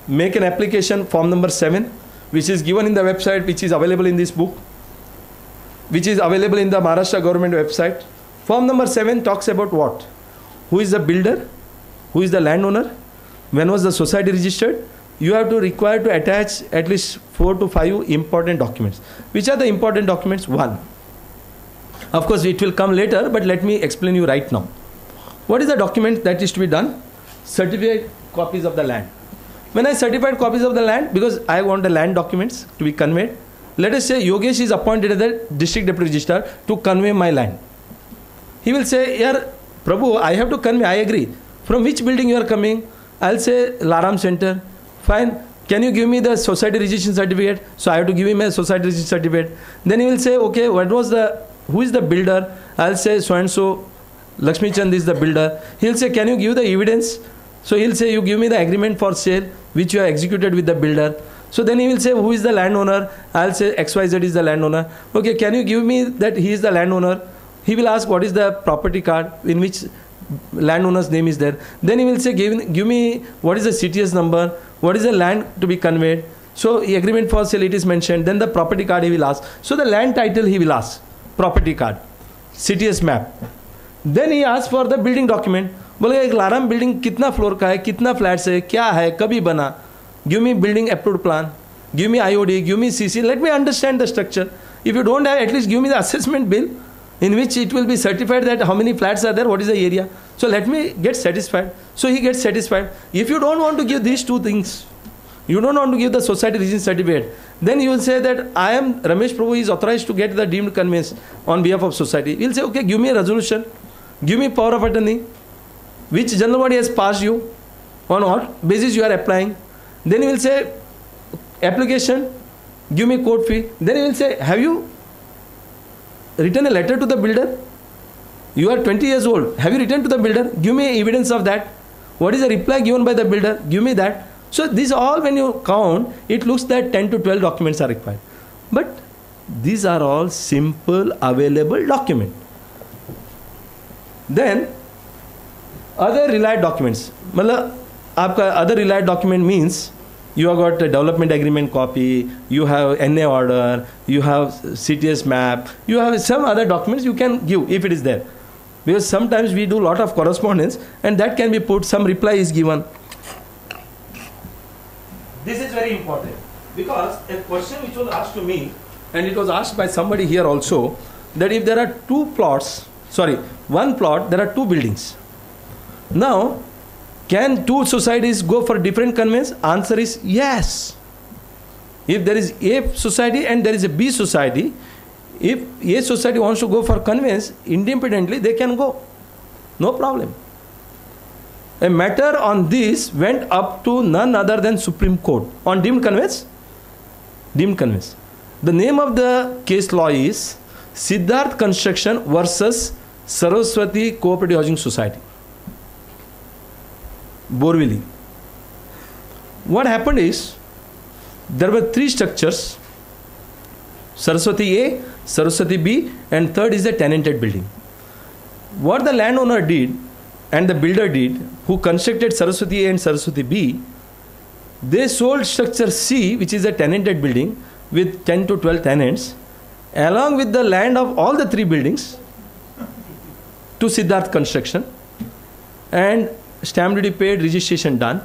Make an application, form number 7, which is given in the website, which is available in this book, which is available in the Maharashtra government website. Form number 7 talks about what? Who is the builder? Who is the landowner? When was the society registered? You have to require to attach at least 4 to 5 important documents. Which are the important documents? 1. Of course, it will come later, but let me explain you right now. What is the document that is to be done? Certified copies of the land. When I certified copies of the land, because I want the land documents to be conveyed, let us say Yogesh is appointed as the district deputy registrar to convey my land. He will say, "Yaar, Prabhu, I have to convey, I agree. From which building you are coming?" I'll say, "Laram Center." Fine. Can you give me the society registration certificate? So I have to give him a society registration certificate. Then he will say, "Okay, who is the builder?" I'll say, "So and so, Lakshmi Chand is the builder." He'll say, "Can you give the evidence?" So he'll say, "You give me the agreement for sale which you have executed with the builder." So then he will say, "Who is the landowner?" I'll say, "XYZ is the landowner." "Okay, can you give me that he is the landowner?" He will ask, "What is the property card in which landowner's name is there?" Then he will say, give me what is the CTS number, what is the land to be conveyed. So the agreement for sale, it is mentioned. Then the property card he will ask. So the land title he will ask, property card, CTS map. Then he asks for the building document. बोले एक लाराम building कितना floor का है, कितना flats है, क्या है, कभी बना. Give me building approved plan. Give me IOD. Give me CC. Let me understand the structure. If you don't have, at least give me the assessment bill in which it will be certified that how many flats are there, what is the area. So let me get satisfied. So he gets satisfied. If you don't want to give these two things, you don't want to give the society registration certificate, then you will say that I am Ramesh Prabhu is authorized to get the deemed conveyance on behalf of society. He will say, "Okay, give me a resolution, give me power of attorney, which general body has passed you, on what basis you are applying." Then he will say, "Application, give me court fee." Then he will say, "Have you written a letter to the builder? You are 20 years old. Have you written to the builder? Give me evidence of that. What is the reply given by the builder? Give me that." So these all, when you count, it looks that 10 to 12 documents are required. But these are all simple available documents. Then other relied documents. Aapka other relied document means you have got a development agreement copy, you have NA order, you have CTS map, you have some other documents you can give if it is there. Because sometimes we do lot of correspondence and that can be put, some reply is given. This is very important because a question which was asked to me, and it was asked by somebody here also, that if there are one plot, there are 2 buildings. Now, can 2 societies go for different conveyance? Answer is yes. If there is A society and there is a B society, if A society wants to go for conveyance, independently they can go. No problem. A matter on this went up to none other than Supreme Court on deemed conveyance. Deemed conveyance. The name of the case law is Siddharth Construction versus Saraswati Cooperative Housing Society, Borivali. What happened is, there were 3 structures, Saraswati A, Saraswati B, and third is the tenanted building. What the landowner did and the builder did, who constructed Saraswati A and Saraswati B, they sold structure C, which is a tenanted building with 10 to 12 tenants, along with the land of all the 3 buildings to Siddharth Construction, and stamp duty paid, registration done.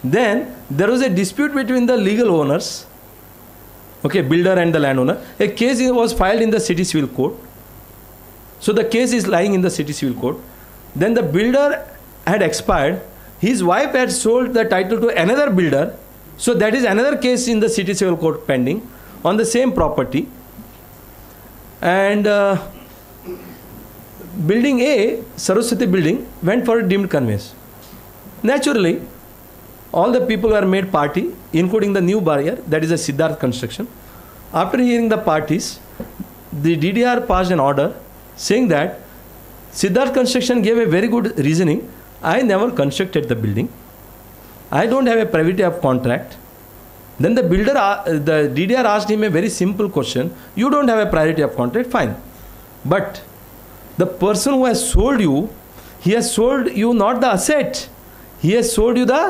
Then there was a dispute between the legal owners, builder and the landowner. A case was filed in the city civil court. So the case is lying in the city civil court. Then the builder had expired. His wife had sold the title to another builder. So that is another case in the city civil court pending. on the same property, and building A, Saraswati building, went for a deemed conveyance. Naturally, all the people were made party, including the new buyer, that is a Siddharth Construction. After hearing the parties, the DDR passed an order saying that Siddharth Construction gave a very good reasoning. I never constructed the building. I don't have a priority of contract. Then the builder, the DDR asked him a very simple question. You don't have a priority of contract, fine. But the person who has sold you, he has sold you not the asset. He has sold you the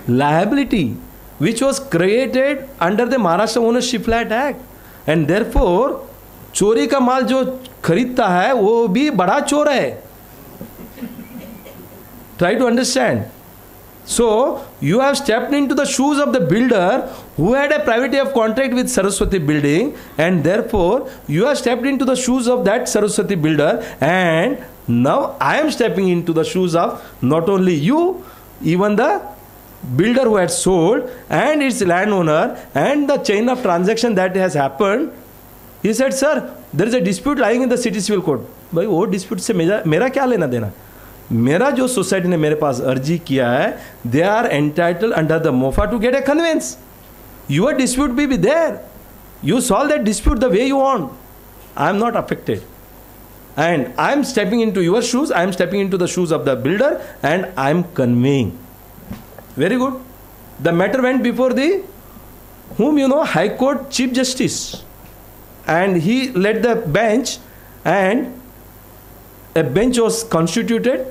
liability, which was created under the Maharashtra Ownership Flat Act. And therefore, चोरी का माल जो खरीदता है वो भी बड़ा चोर है. Try to understand. So you have stepped into the shoes of the builder who had a priority of contract with Saraswati building, and therefore you have stepped into the shoes of that Saraswati builder, and now I am stepping into the shoes of not only you, even the builder who had sold and its landowner, and the chain of transaction that has happened. He said, sir, there is a dispute lying in the city civil court. भाई वो dispute से मेरा क्या लेना देना? मेरा जो society ने मेरे पास अर्जी किया है, they are entitled under the MOFA to get a conveyance. Your dispute be there. You solve that dispute the way you want. I am not affected. And I am stepping into your shoes, I am stepping into the shoes of the builder, and I am conveying. Very good. The matter went before the, whom you know, High Court Chief Justice. And he led the bench, and a bench was constituted.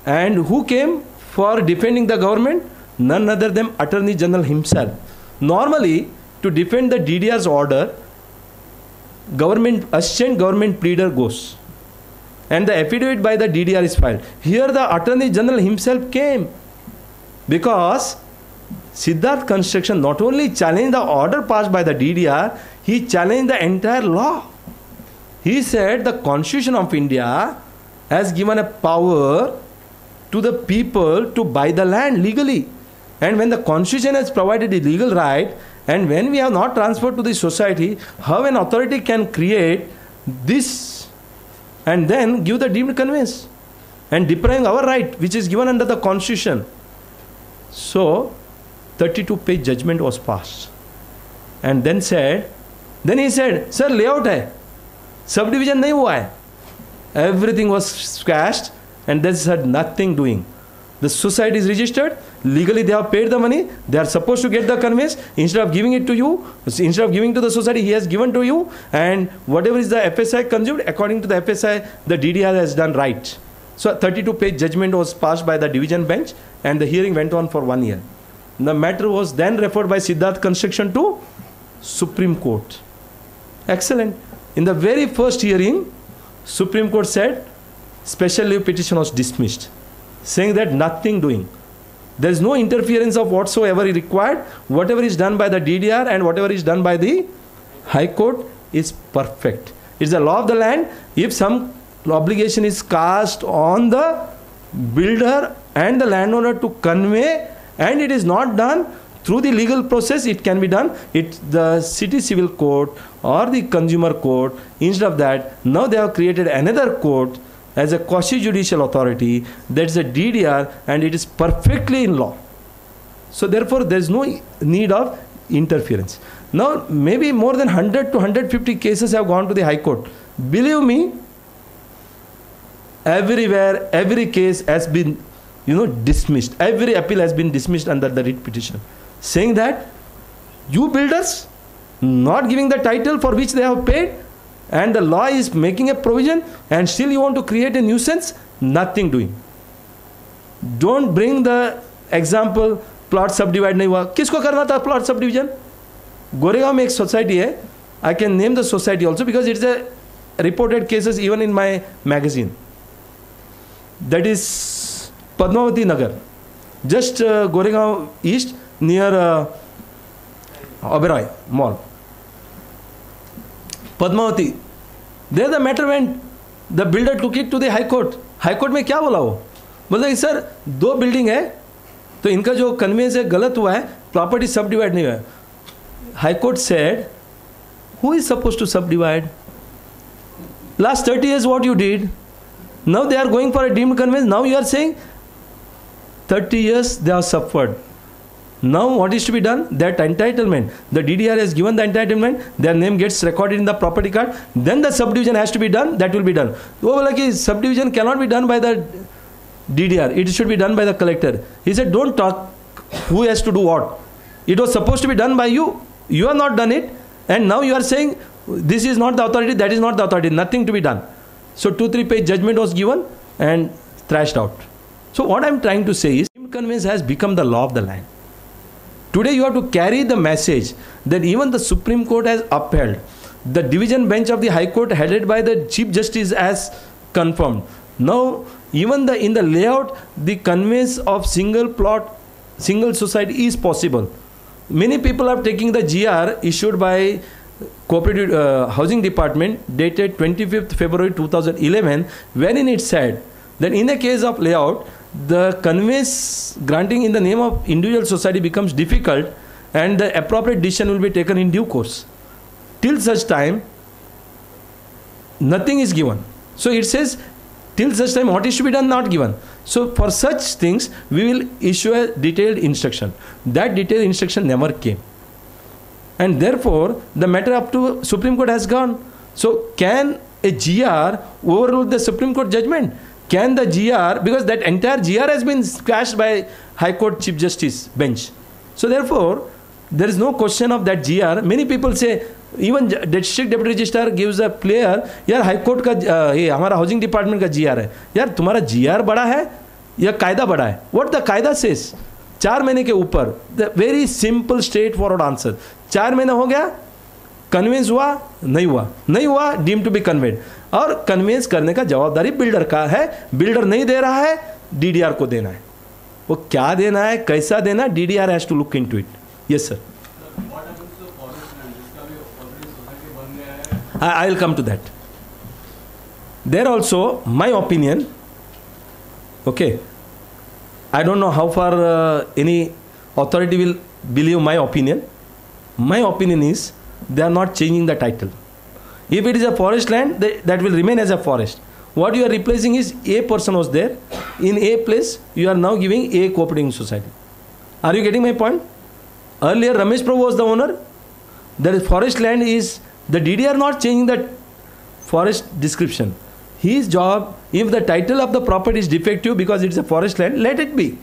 And who came for defending the government? None other than Attorney General himself. Normally, to defend the DDR's order, assistant government pleader goes, and the affidavit by the DDR is filed. Here the Attorney General himself came, because Siddharth Construction not only challenged the order passed by the DDR, he challenged the entire law. He said the Constitution of India has given a power to the people to buy the land legally. And when the Constitution has provided a legal right, and when we have not transferred to the society, how an authority can create this and then give the deemed conveyance and depriving our right, which is given under the Constitution. So 32-page judgment was passed. And then he said, sir, layout hai, subdivision nahi hua hai. Everything was squashed, and they said nothing doing. The society is registered, legally they have paid the money, they are supposed to get the conveyance. Instead of giving it to you, instead of giving to the society, he has given to you, and whatever is the FSI consumed, according to the FSI, the DDR has done right. So a 32-page judgment was passed by the division bench, and the hearing went on for 1 year. The matter was then referred by Siddharth Construction to Supreme Court. Excellent. In the very first hearing, Supreme Court said special leave petition was dismissed, saying that nothing doing. There is no interference of whatsoever required. Whatever is done by the DDR and whatever is done by the High Court is perfect. It's the law of the land. If some obligation is cast on the builder and the landowner to convey, and it is not done through the legal process, it can be done. It's the city civil court or the consumer court. Instead of that, now they have created another court as a quasi-judicial authority, that's a DDR, and it is perfectly in law. So therefore, there is no need of interference. Now, maybe more than 100 to 150 cases have gone to the High Court. Believe me, everywhere, every case has been, dismissed. Every appeal has been dismissed under the writ petition, saying that you builders not giving the title for which they have paid, and the law is making a provision, and still you want to create a nuisance, nothing doing. Don't bring the example plot subdivide नहीं हुआ. किसको करना था plot subdivision? Goregaon में एक society है. I can name the society also because it's a reported cases even in my magazine. That is Padmavati Nagar, just Goregaon East near Oberoi Mall. Padmavati. There the matter went. The builder took it to the High Court. High Court में क्या बोला वो? बोला कि sir 2 building है, तो इनका जो कन्वेंस है गलत हुआ है, प्रॉपर्टी सब डिवाइड नहीं हुआ है. High Court said Who is supposed to subdivide? Last 30 years what you did? Now they are going for a deemed conveyance. Now you are saying 30 years they have suffered. Now what is to be done? That entitlement. The DDR has given the entitlement. Their name gets recorded in the property card. Then the subdivision has to be done. That will be done. Subdivision cannot be done by the DDR. It should be done by the collector. He said, don't talk who has to do what. It was supposed to be done by you. You have not done it. And now you are saying, this is not the authority, that is not the authority. Nothing to be done. So 2-3 page judgment was given and thrashed out. So what I am trying to say is, deemed conveyance has become the law of the land. Today you have to carry the message that even the Supreme Court has upheld. The division bench of the High Court headed by the Chief Justice has confirmed. Now even in the layout, the conveyance of single plot, single society is possible. Many people are taking the GR issued by Cooperative Housing Department dated 25th February 2011, wherein it said that in a case of layout, the conveyance granting in the name of individual society becomes difficult and the appropriate decision will be taken in due course. Till such time, nothing is given. So it says, till such time what is to be done, not given. So for such things, we will issue a detailed instruction. That detailed instruction never came. And therefore, the matter up to Supreme Court has gone. So can a GR overrule the Supreme Court judgment? Can the GR, because that entire GR has been squashed by High Court Chief Justice bench. So therefore, there is no question of that GR. Many people say, even District Deputy Registrar gives a player, यार High Court का ये हमारा Housing Department का GR है. यार तुम्हारा GR बड़ा है या कायदा बड़ा है? What the कायदा says? 4 महीने के ऊपर, the very simple straightforward answer. 4 महीने हो गया, कन्वेंस हुआ, नहीं हुआ, डीम टू बी कन्वेड. और कन्वेंस करने का जवाबदारी बिल्डर का है. बिल्डर नहीं दे रहा है, डीडीआर को देना है. वो क्या देना है, कैसा देना है, DDR has to look into it. Yes sir. I will come to that. There also, my opinion, okay, I don't know how far any authority will believe my opinion. My opinion is, they are not changing the title. If it is a forest land, that will remain as a forest. What you are replacing is, a person was there, in a place, you are now giving a cooperating society. Are you getting my point? Earlier, Ramesh Prabhu was the owner. The forest land is, the DDR not changing the forest description. His job, if the title of the property is defective because it's a forest land, let it be.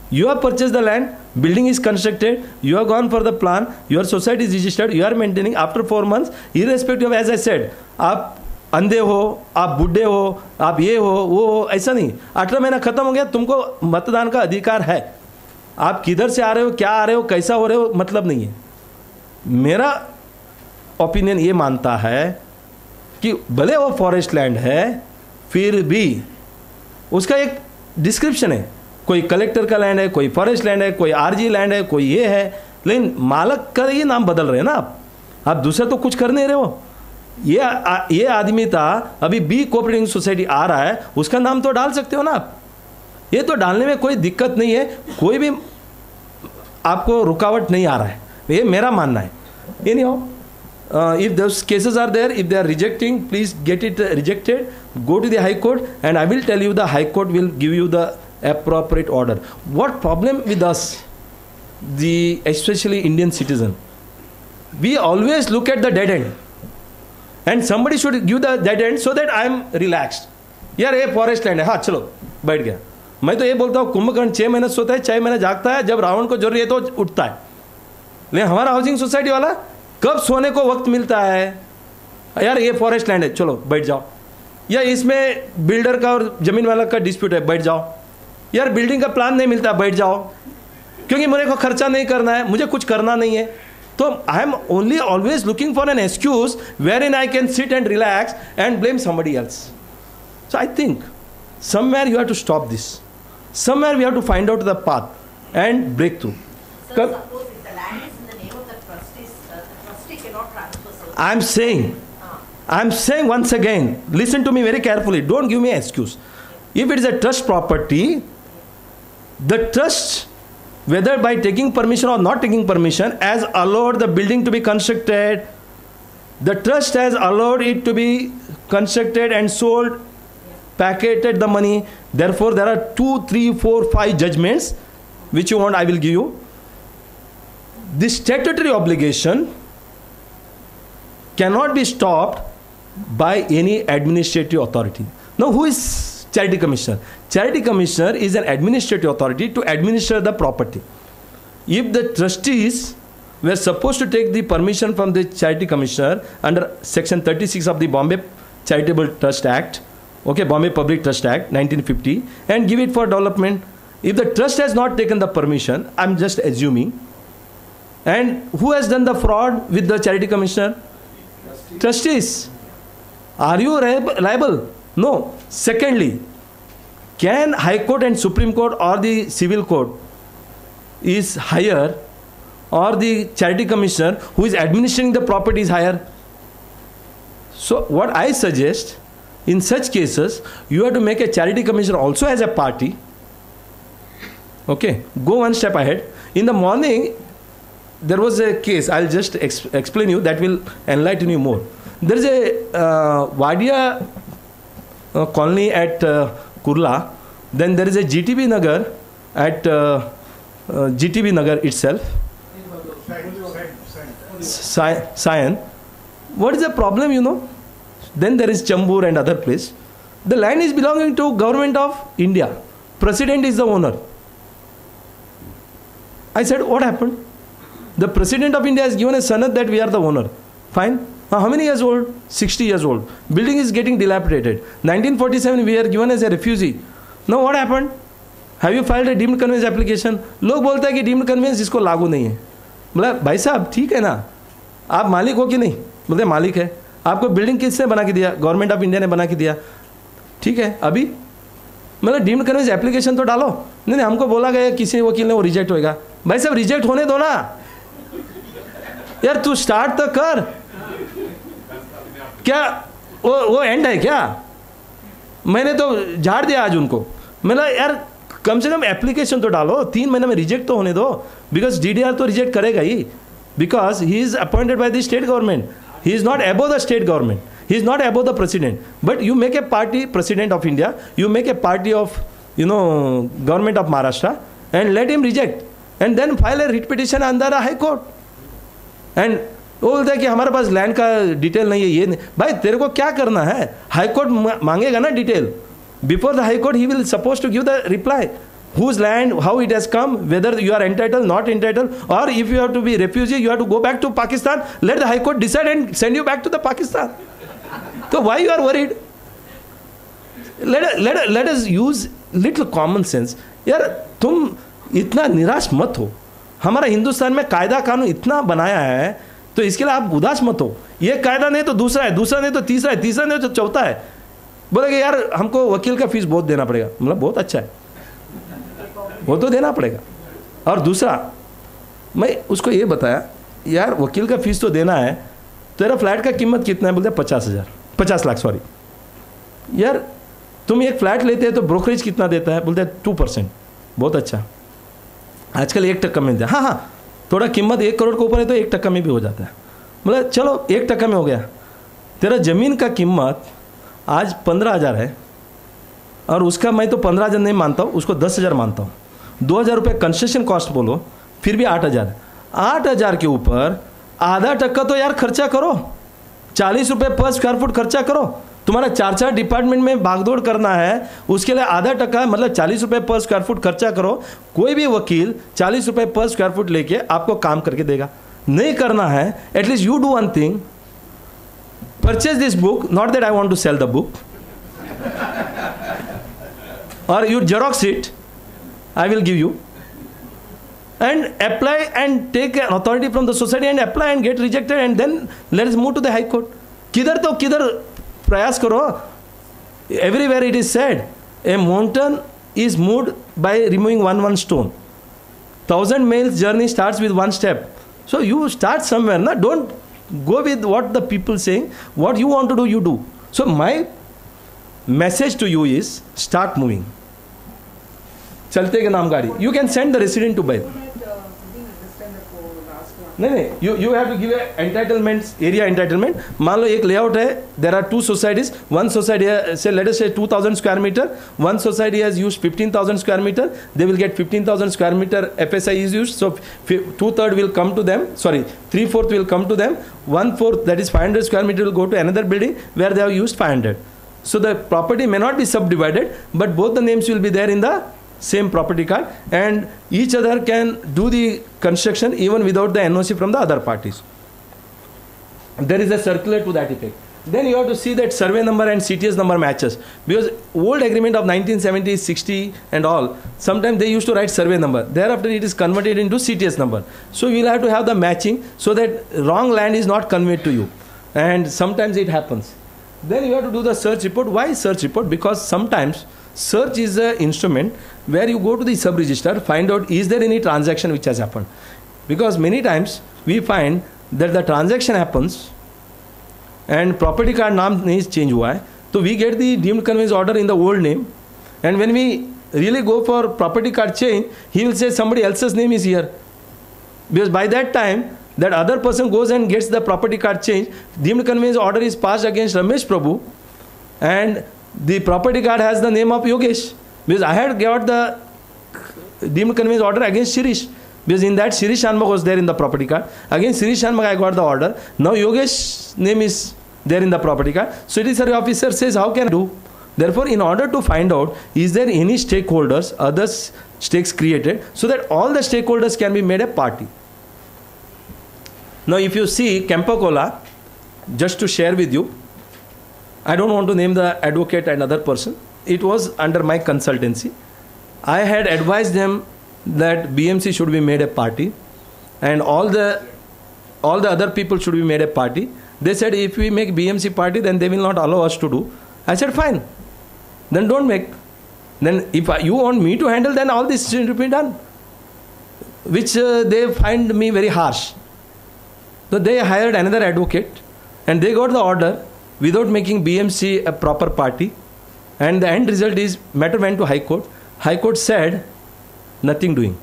You have purchased the land, building is constructed, you have gone for the plan, your society is registered, you are maintaining after 4 months, irrespective of, as I said, आप अंधे हो, आप बुढ़े हो, आप ये हो, वो हो, ऐसा नहीं. 18 महीना खत्म हो गया, तुमको मतदान का अधिकार है. आप किधर से आ रहे हो, क्या आ रहे हो, कैसा हो रहे हो, मतलब नहीं है. मेरा ओपिनियन ये मानता है कि भले वो फॉरेस्ट लैंड है, फिर भी उसका एक डिस्क्रिप्शन है. कोई कलेक्टर का लैंड है, कोई फॉरेस्ट लैंड है, कोई आरजी लैंड है, कोई ये है, लेकिन मालक का ये नाम बदल रहे हैं ना. आप दूसरा तो कुछ कर नहीं रहे हो. ये आदमी था, अभी बी कोऑपरेटिव सोसाइटी आ रहा है, उसका नाम तो डाल सकते हो ना आप. ये तो डालने में कोई दिक्कत नहीं है, कोई भी आपको रुकावट नहीं आ रहा है. ये मेरा मानना है. Anyhow, if those cases are there, if they are rejecting, please get it rejected, go to the High Court, and I will tell you the High Court will give you the appropriate order. What problem with us, especially Indian citizen, we always look at the dead end, and somebody should give the dead end so that I am relaxed. यार ये forest land है, हाँ चलो बैठ गया. मैं तो ये बोलता हूँ, कुंभकर्ण 6 महीने सोता है, 6 महीने जागता है, जब रावण को जरूरत है तो उठता है. लेकिन हमारा हाउसिंग सोसाइटी वाला कब सोने को वक्त मिलता है, यार ये फॉरेस्ट लैंड है, चलो बैठ जाओ. या इसमें बिल्डर का और जमीन वाला का डिस्प्यूट है, बैठ जाओ. यार बिल्डिंग का प्लान नहीं मिलता, बैठ जाओ, क्योंकि मेरे को खर्चा नहीं करना है, मुझे कुछ करना नहीं है. तो I am only always looking for an excuse wherein I can sit and relax and blame somebody else. So I think somewhere you have to stop this. Somewhere we have to find out the path and break through. So suppose if the land is in the name of the trustees, the trustee cannot transfer. So I'm saying once again, listen to me very carefully. Don't give me an excuse. If it is a trust property, the trust, whether by taking permission or not taking permission, has allowed the building to be constructed, The trust has allowed it to be constructed and sold, packeted the money. Therefore, there are 2, 3, 4, 5 judgments. Which you want, I will give you. This statutory obligation cannot be stopped by any administrative authority. Now, who is Charity Commissioner? Charity Commissioner is an administrative authority to administer the property. If the trustees were supposed to take the permission from the Charity Commissioner under Section 36 of the Bombay Charitable Trust Act, okay, Bombay Public Trust Act 1950, and give it for development. If the trust has not taken the permission, I'm just assuming, and who has done the fraud with the Charity Commissioner? Trustees. Are you liable? No. Secondly, can High Court and Supreme Court or the Civil Court is higher, or the Charity Commissioner who is administering the property is higher? So what I suggest, in such cases, you have to make a Charity Commissioner also as a party. Okay, go one step ahead. In the morning, there was a case, I'll just explain you, that will enlighten you more. There is a Wadia colony at Kurla. Then there is a GTB Nagar at GTB Nagar itself. Sion. What is the problem, you know? Then there is Chambur and other place. The land is belonging to Government of India. President is the owner. I said, what happened? The President of India has given a sanad that we are the owner. Fine. How many years old? 60 years old. Building is getting dilapidated. 1947 we are given as a refugee. Now what happened? Have you filed a deemed conveyance application? लोग बोलते हैं कि deemed conveyance इसको लागू नहीं है. बोला भाई साहब ठीक है ना, आप मालिक हो कि नहीं? बोलते मालिक है. आपको बिल्डिंग किसने बना के दिया? गवर्नमेंट ऑफ इंडिया ने बना के दिया. ठीक है, अभी मतलब डीम्ड कन्वेंस एप्लीकेशन तो डालो. नहीं नहीं, हमको बोला गया किसी वकील ने वो रिजेक्ट होएगा. भाई साहब रिजेक्ट होने दो ना यार, तू स्टार्ट तो कर. क्या वो एंड है क्या? मैंने तो झाड़ दिया आज उनको. मैंने यार कम से कम एप्लीकेशन तो डालो, 3 महीने में रिजेक्ट तो होने दो. बिकॉज डीडीआर तो रिजेक्ट करेगा ही, because he is appointed by the state government. He is not above the state government. He is not above the president. But you make a party, President of India, you make a party of, Government of Maharashtra, and let him reject. And then file a writ petition under a high court. And वो बोलता है कि हमारे पास land का detail नहीं है, ये नहीं. भाई तेरे को क्या करना है? हाई कोर्ट मांगेगा ना detail. Before the high court he will suppose to give the reply. Whose land, how it has come, whether you are entitled, not entitled, or if you have to be refugee, you have to go back to Pakistan. Let the High Court decide and send you back to the Pakistan. So why you are worried? Let us use little common sense. यार तुम इतना निराश मत हो. हमारा हिंदुस्तान में कायदा कानून इतना बनाया है, तो इसके लिए आप उदास मत हो. ये कायदा नहीं तो दूसरा है, दूसरा नहीं तो तीसरा है, तीसरा नहीं तो चौथा है. बोलेगे यार हमको वकील का फीस बहुत देना पड़ेगा. मतलब बहुत अच्छा है, वो तो देना पड़ेगा. और दूसरा, मैं उसको ये बताया यार वकील का फीस तो देना है, तेरा फ्लैट का कीमत कितना है? बोलते 50 लाख सॉरी. यार तुम एक फ्लैट लेते हैं तो ब्रोकरेज कितना देता है? बोलते हैं 2%. बहुत अच्छा, आजकल 1% में देता है. हाँ हाँ, थोड़ा कीमत 1 करोड़ के ऊपर है तो 1% में भी हो जाता है. मतलब चलो 1% में हो गया. तेरा ज़मीन का कीमत आज 15,000 है, और उसका मैं तो 15,000 नहीं मानता हूँ, उसको 10,000 मानता हूँ. 2,000 रुपये कंसेशन कॉस्ट बोलो, फिर भी 8,000. 8,000 के ऊपर आधा टक्का तो यार खर्चा करो. 40 रुपये पर स्क्वायर फुट खर्चा करो. तुम्हारा 4 डिपार्टमेंट में भागदौड़ करना है, उसके लिए आधा टक्का मतलब 40 रुपये पर स्क्वायर फुट खर्चा करो. कोई भी वकील 40 रुपये पर स्क्वायर फुट लेके आपको काम करके देगा. नहीं करना है, at least you do one thing, purchase this book, not that I want to sell the book, or you Xerox it, I will give you, and apply and take an authority from the society and apply and get rejected, and then let us move to the High Court. किधर तो किधर प्रयास करो. Everywhere it is said, a mountain is moved by removing one stone. 1,000 miles journey starts with one step. So you start somewhere, na? Don't go with what the people saying. What you want to do, you do. So my message to you is start moving. चलते के नाम गाड़ी. You can send the resident to buy. नहीं, you have to give a entitlements, area entitlement. मान लो एक layout है, there are two societies. One society, say let us say 2,000 square meter. One society has used 15,000 square meter. They will get 15,000 square meter FSI is used. So 2/3 will come to them. Sorry, 3/4 will come to them. 1/4, that is 500 square meter, will go to another building where they have used 500. So the property may not be subdivided, but both the names will be there in the same property card, and each other can do the construction even without the NOC from the other parties. There is a circular to that effect. Then you have to see that survey number and CTS number matches, because old agreement of 1970, 60 and all, sometimes they used to write survey number. Thereafter it is converted into CTS number. So you will have to have the matching so that wrong land is not conveyed to you, and sometimes it happens. Then you have to do the search report. Why search report? Because sometimes search is an instrument where you go to the sub-register, find out is there any transaction which has happened. Because many times we find that the transaction happens and property card naam nahi change hua hai, so we get the deemed conveyance order in the old name, and when we really go for property card change, he will say somebody else's name is here, because by that time that other person goes and gets the property card change, deemed conveyance order is passed against Ramesh Prabhu, and the property card has the name of Yogesh, because I had got the deemed conveyance order against Shirish, because in that Shirish Shanmugh was there in the property card. Against Shirish Shanmugh I got the order. Now Yogesh's name is there in the property card. So the survey officer says, how can I do? Therefore, in order to find out is there any stakeholders, other stakes created, so that all the stakeholders can be made a party. Now if you see Kempa-Kola, just to share with you, I don't want to name the advocate and other person. It was under my consultancy. I had advised them that BMC should be made a party, and all the other people should be made a party. They said if we make BMC party, then they will not allow us to do. I said fine, then don't make. Then if you want me to handle, then all this should be done, which they find me very harsh. So they hired another advocate, and they got the order without making BMC a proper party, and the end result is matter went to High Court. High Court said nothing doing.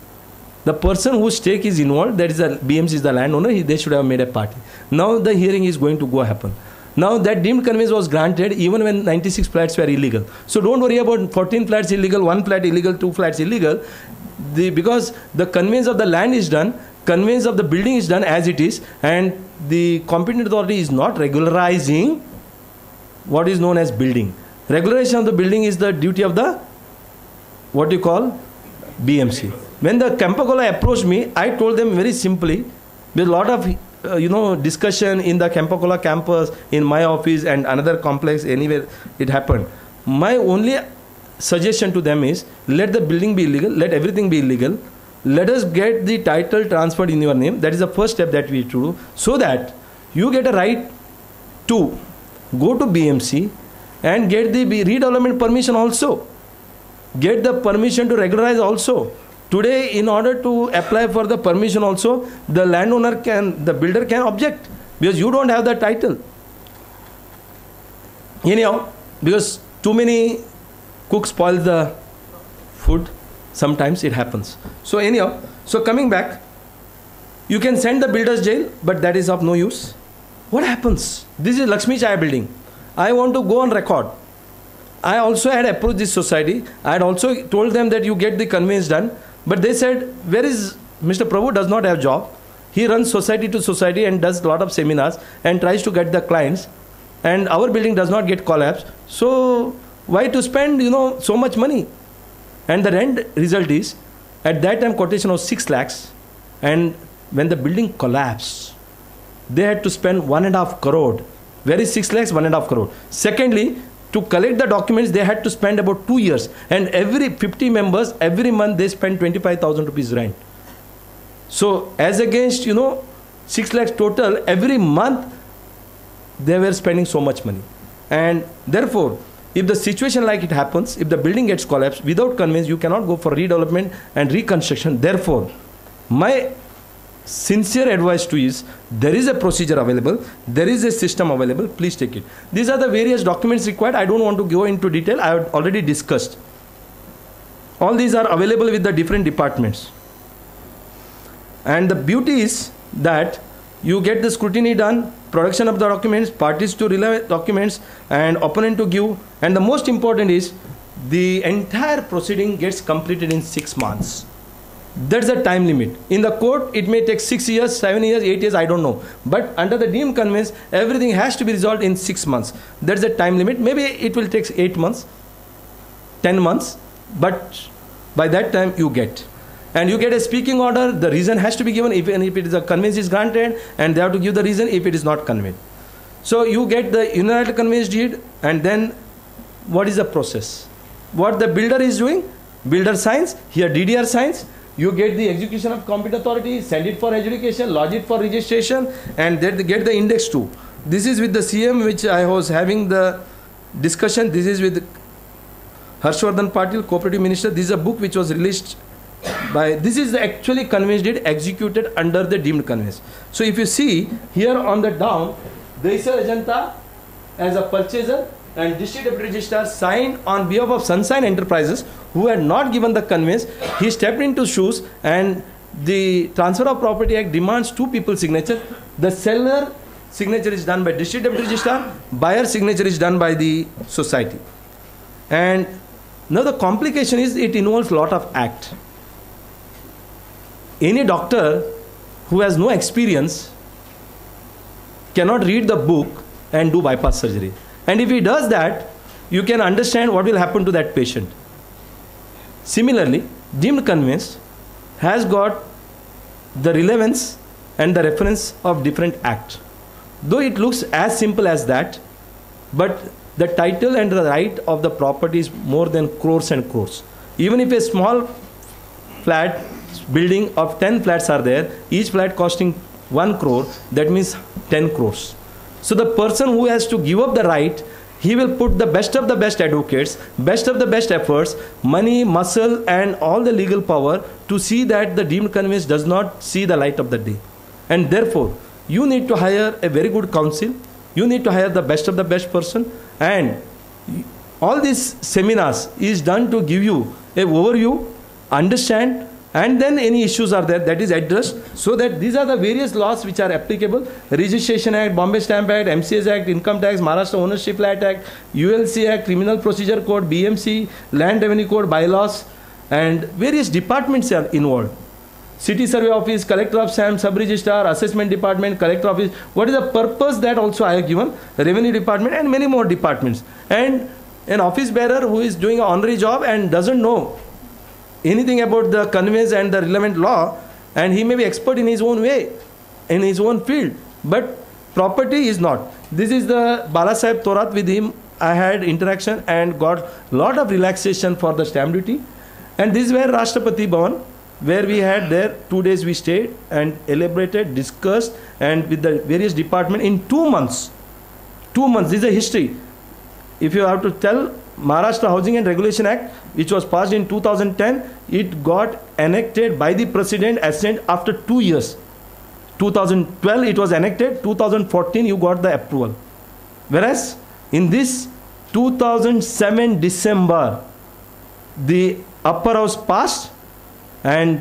The person whose stake is involved, that is the BMC is the landowner, they should have made a party. Now the hearing is going to go happen. Now that deemed conveyance was granted even when 96 flats were illegal. So don't worry about 14 flats illegal, 1 flat illegal, 2 flats illegal. Because the conveyance of the land is done, conveyance of the building is done as it is, and the competent authority is not regularizing what is known as building. Regularization of the building is the duty of the, what you call, BMC. When the Kempa-Kola approached me, I told them very simply, with a lot of discussion in the Kempa-Kola campus, in my office and another complex, anywhere it happened. My only suggestion to them is, let the building be illegal, let everything be illegal, let us get the title transferred in your name. That is the first step that we do, so that you get a right to go to BMC and get the redevelopment permission also. Get the permission to regularize also. Today, in order to apply for the permission also, the landowner can, the builder can object, because you don't have the title. Anyhow, because too many cooks spoil the food, sometimes it happens. So anyhow, so coming back, you can send the builder's jail, but that is of no use. What happens? This is Lakshmi Chaya building. I want to go on record. I also had approached this society. I had also told them that you get the conveyance done. But they said, where is Mr. Prabhu does not have job. He runs society to society and does a lot of seminars and tries to get the clients. And our building does not get collapsed. So why to spend, so much money? And the end result is, at that time quotation was 6 lakhs. And when the building collapsed, they had to spend 1.5 crore. Where is 6 lakhs? 1.5 crore. Secondly, to collect the documents, they had to spend about 2 years. And every 50 members, every month, they spend 25,000 rupees rent. So, as against, 6 lakhs total, every month, they were spending so much money. And therefore, if the situation like it happens, if the building gets collapsed, without conveyance, you cannot go for redevelopment and reconstruction. Therefore, my sincere advice to you is, there is a procedure available, there is a system available, please take it. These are the various documents required. I don't want to go into detail. I have already discussed. All these are available with the different departments. And the beauty is, that you get the scrutiny done, production of the documents, parties to relevant documents, and opponent to give. And the most important is the entire proceeding gets completed in 6 months. That's the time limit. In the court, it may take 6 years, 7 years, 8 years, I don't know. But under the deemed conveyance, everything has to be resolved in 6 months. That's the time limit. Maybe it will take 8 months, 10 months, but by that time you get. And you get a speaking order, the reason has to be given, even if it is a conveyance is granted, and they have to give the reason if it is not conveyed. So you get the unilateral conveyance deed, and then what is the process? What the builder is doing, builder signs, here DDR signs, you get the execution of competent authority, send it for adjudication, lodge it for registration, and then get the index too. This is with the CM, which I was having the discussion. This is with Harshvardhan Patil, Cooperative Minister. This is a book which was released by, this is actually conveyance deed executed under the deemed conveyance. So if you see here on the down, Daisar Ajanta as a purchaser and District Deputy Registrar signed on behalf of Sunshine Enterprises, who had not given the conveyance. He stepped into shoes, and the Transfer of Property Act demands 2 people's signature. The seller signature is done by District Deputy Registrar, buyer signature is done by the society. And now the complication is it involves a lot of act. Any doctor who has no experience cannot read the book and do bypass surgery. And if he does that, you can understand what will happen to that patient. Similarly, deemed conveyance has got the relevance and the reference of different acts. Though it looks as simple as that, but the title and the right of the property is more than crores and crores. Even if a small flat building of 10 flats are there, each flat costing 1 crore, that means 10 crores. So the person who has to give up the right, he will put the best of the best advocates, best of the best efforts, money, muscle, and all the legal power to see that the deemed conveyance does not see the light of the day. And therefore, you need to hire a very good counsel, you need to hire the best of the best person, and all these seminars is done to give you an overview, understand, and then any issues are there, that is addressed, so that these are the various laws which are applicable. Registration Act, Bombay Stamp Act, MCS Act, Income Tax, Maharashtra Ownership Flat Act, ULC Act, Criminal Procedure Code, BMC, Land Revenue Code, bylaws, and various departments are involved. City Survey Office, Collector of SAM, Sub-Registrar, Assessment Department, Collector Office. What is the purpose, that also I have given. Revenue Department and many more departments. And an office bearer who is doing an honorary job and doesn't know anything about the conveyance and the relevant law, and he may be expert in his own way, in his own field, but property is not. This is the Balasaheb Thorat, with him I had interaction and got lot of relaxation for the stamp duty. And this is where Rashtrapati Bhavan, where we had there 2 days we stayed and elaborated, discussed, and with the various departments in 2 months. 2 months, this is a history. If you have to tell, Maharashtra Housing and Regulation Act, which was passed in 2010, it got enacted by the President Assent after 2 years. 2012 it was enacted, 2014 you got the approval. Whereas in this 2007 December, the upper house passed, and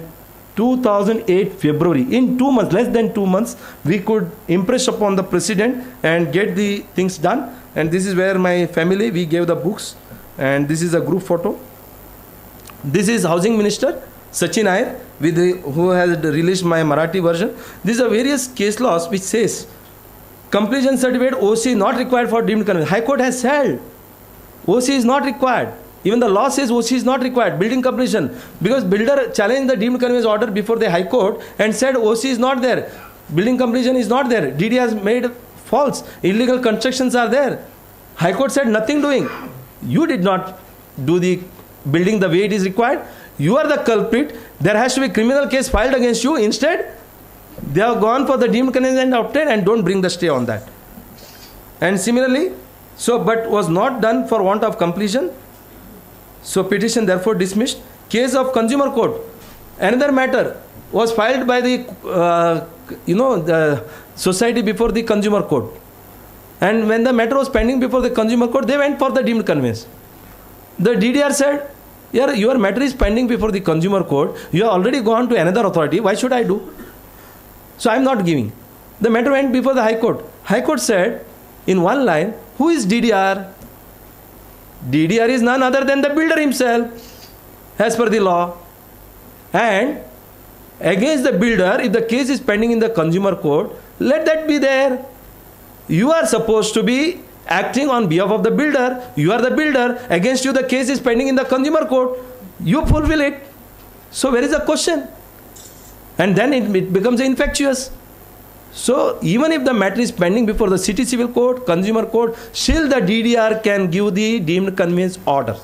2008 February, in 2 months, less than 2 months, we could impress upon the President and get the things done. And this is where my family, we gave the books, and this is a group photo. This is Housing Minister Sachin Iyer, who has released my Marathi version. These are various case laws which says completion certificate OC not required for deemed conveyance. High Court has said OC is not required. Even the law says OC is not required. Building completion, because builder challenged the deemed conveyance order before the High Court and said OC is not there. Building completion is not there. DD has made false. Illegal constructions are there. High Court said nothing doing. You did not do the building the way it is required. You are the culprit. There has to be criminal case filed against you. Instead, they have gone for the deemed conveyance and obtained, and don't bring the stay on that. And similarly, but was not done for want of completion. So petition therefore dismissed. Case of Consumer Court. Another matter was filed by the, the society before the Consumer Court. And when the matter was pending before the Consumer Court, they went for the deemed conveyance. The DDR said, yeah, your matter is pending before the Consumer Court. You have already gone to another authority. Why should I do? So I'm not giving. The matter went before the High Court. High Court said in one line, who is DDR? DDR is none other than the builder himself, as per the law. And against the builder, if the case is pending in the consumer court, let that be there. You are supposed to be acting on behalf of the builder. You are the builder. Against you, the case is pending in the consumer court. You fulfill it. So where is the question? And then it becomes infectious. So even if the matter is pending before the city civil court, consumer court, still the DDR can give the deemed conveyance order.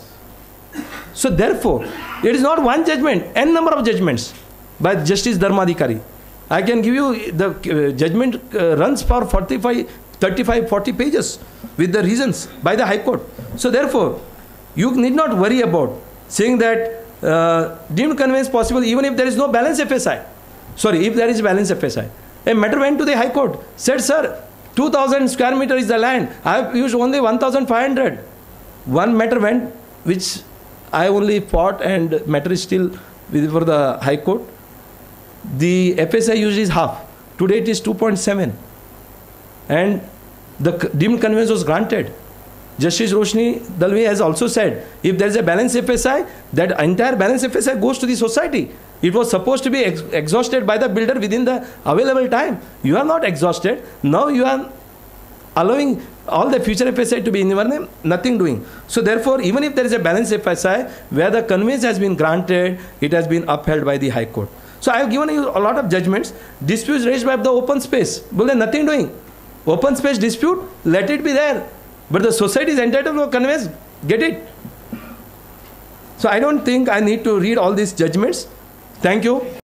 So therefore, it is not one judgment, n number of judgments by Justice Dharmadhikari. I can give you the judgment runs for 35, 40 pages with the reasons by the High Court. So therefore, you need not worry about saying that deemed conveyance possible even if there is no balance FSI. Sorry, if there is balance FSI. A matter went to the High Court, said, sir, 2000 square meter is the land. I have used only 1500. One matter went, which I only fought, and matter is still before the High Court. The FSI used is half. Today it is 2.7. And the deemed conveyance was granted. Justice Roshni Dalvi has also said, if there is a balance FSI, that entire balance FSI goes to the society. It was supposed to be exhausted by the builder within the available time. You are not exhausted. Now you are allowing all the future FSI to be in your name, nothing doing. So therefore, even if there is a balance FSI, where the conveyance has been granted, it has been upheld by the High Court. So I have given you a lot of judgments. Disputes raised by the open space. Well, they nothing doing. Open space dispute, let it be there. But the society is entitled to conveyance, get it. So I don't think I need to read all these judgments. Thank you.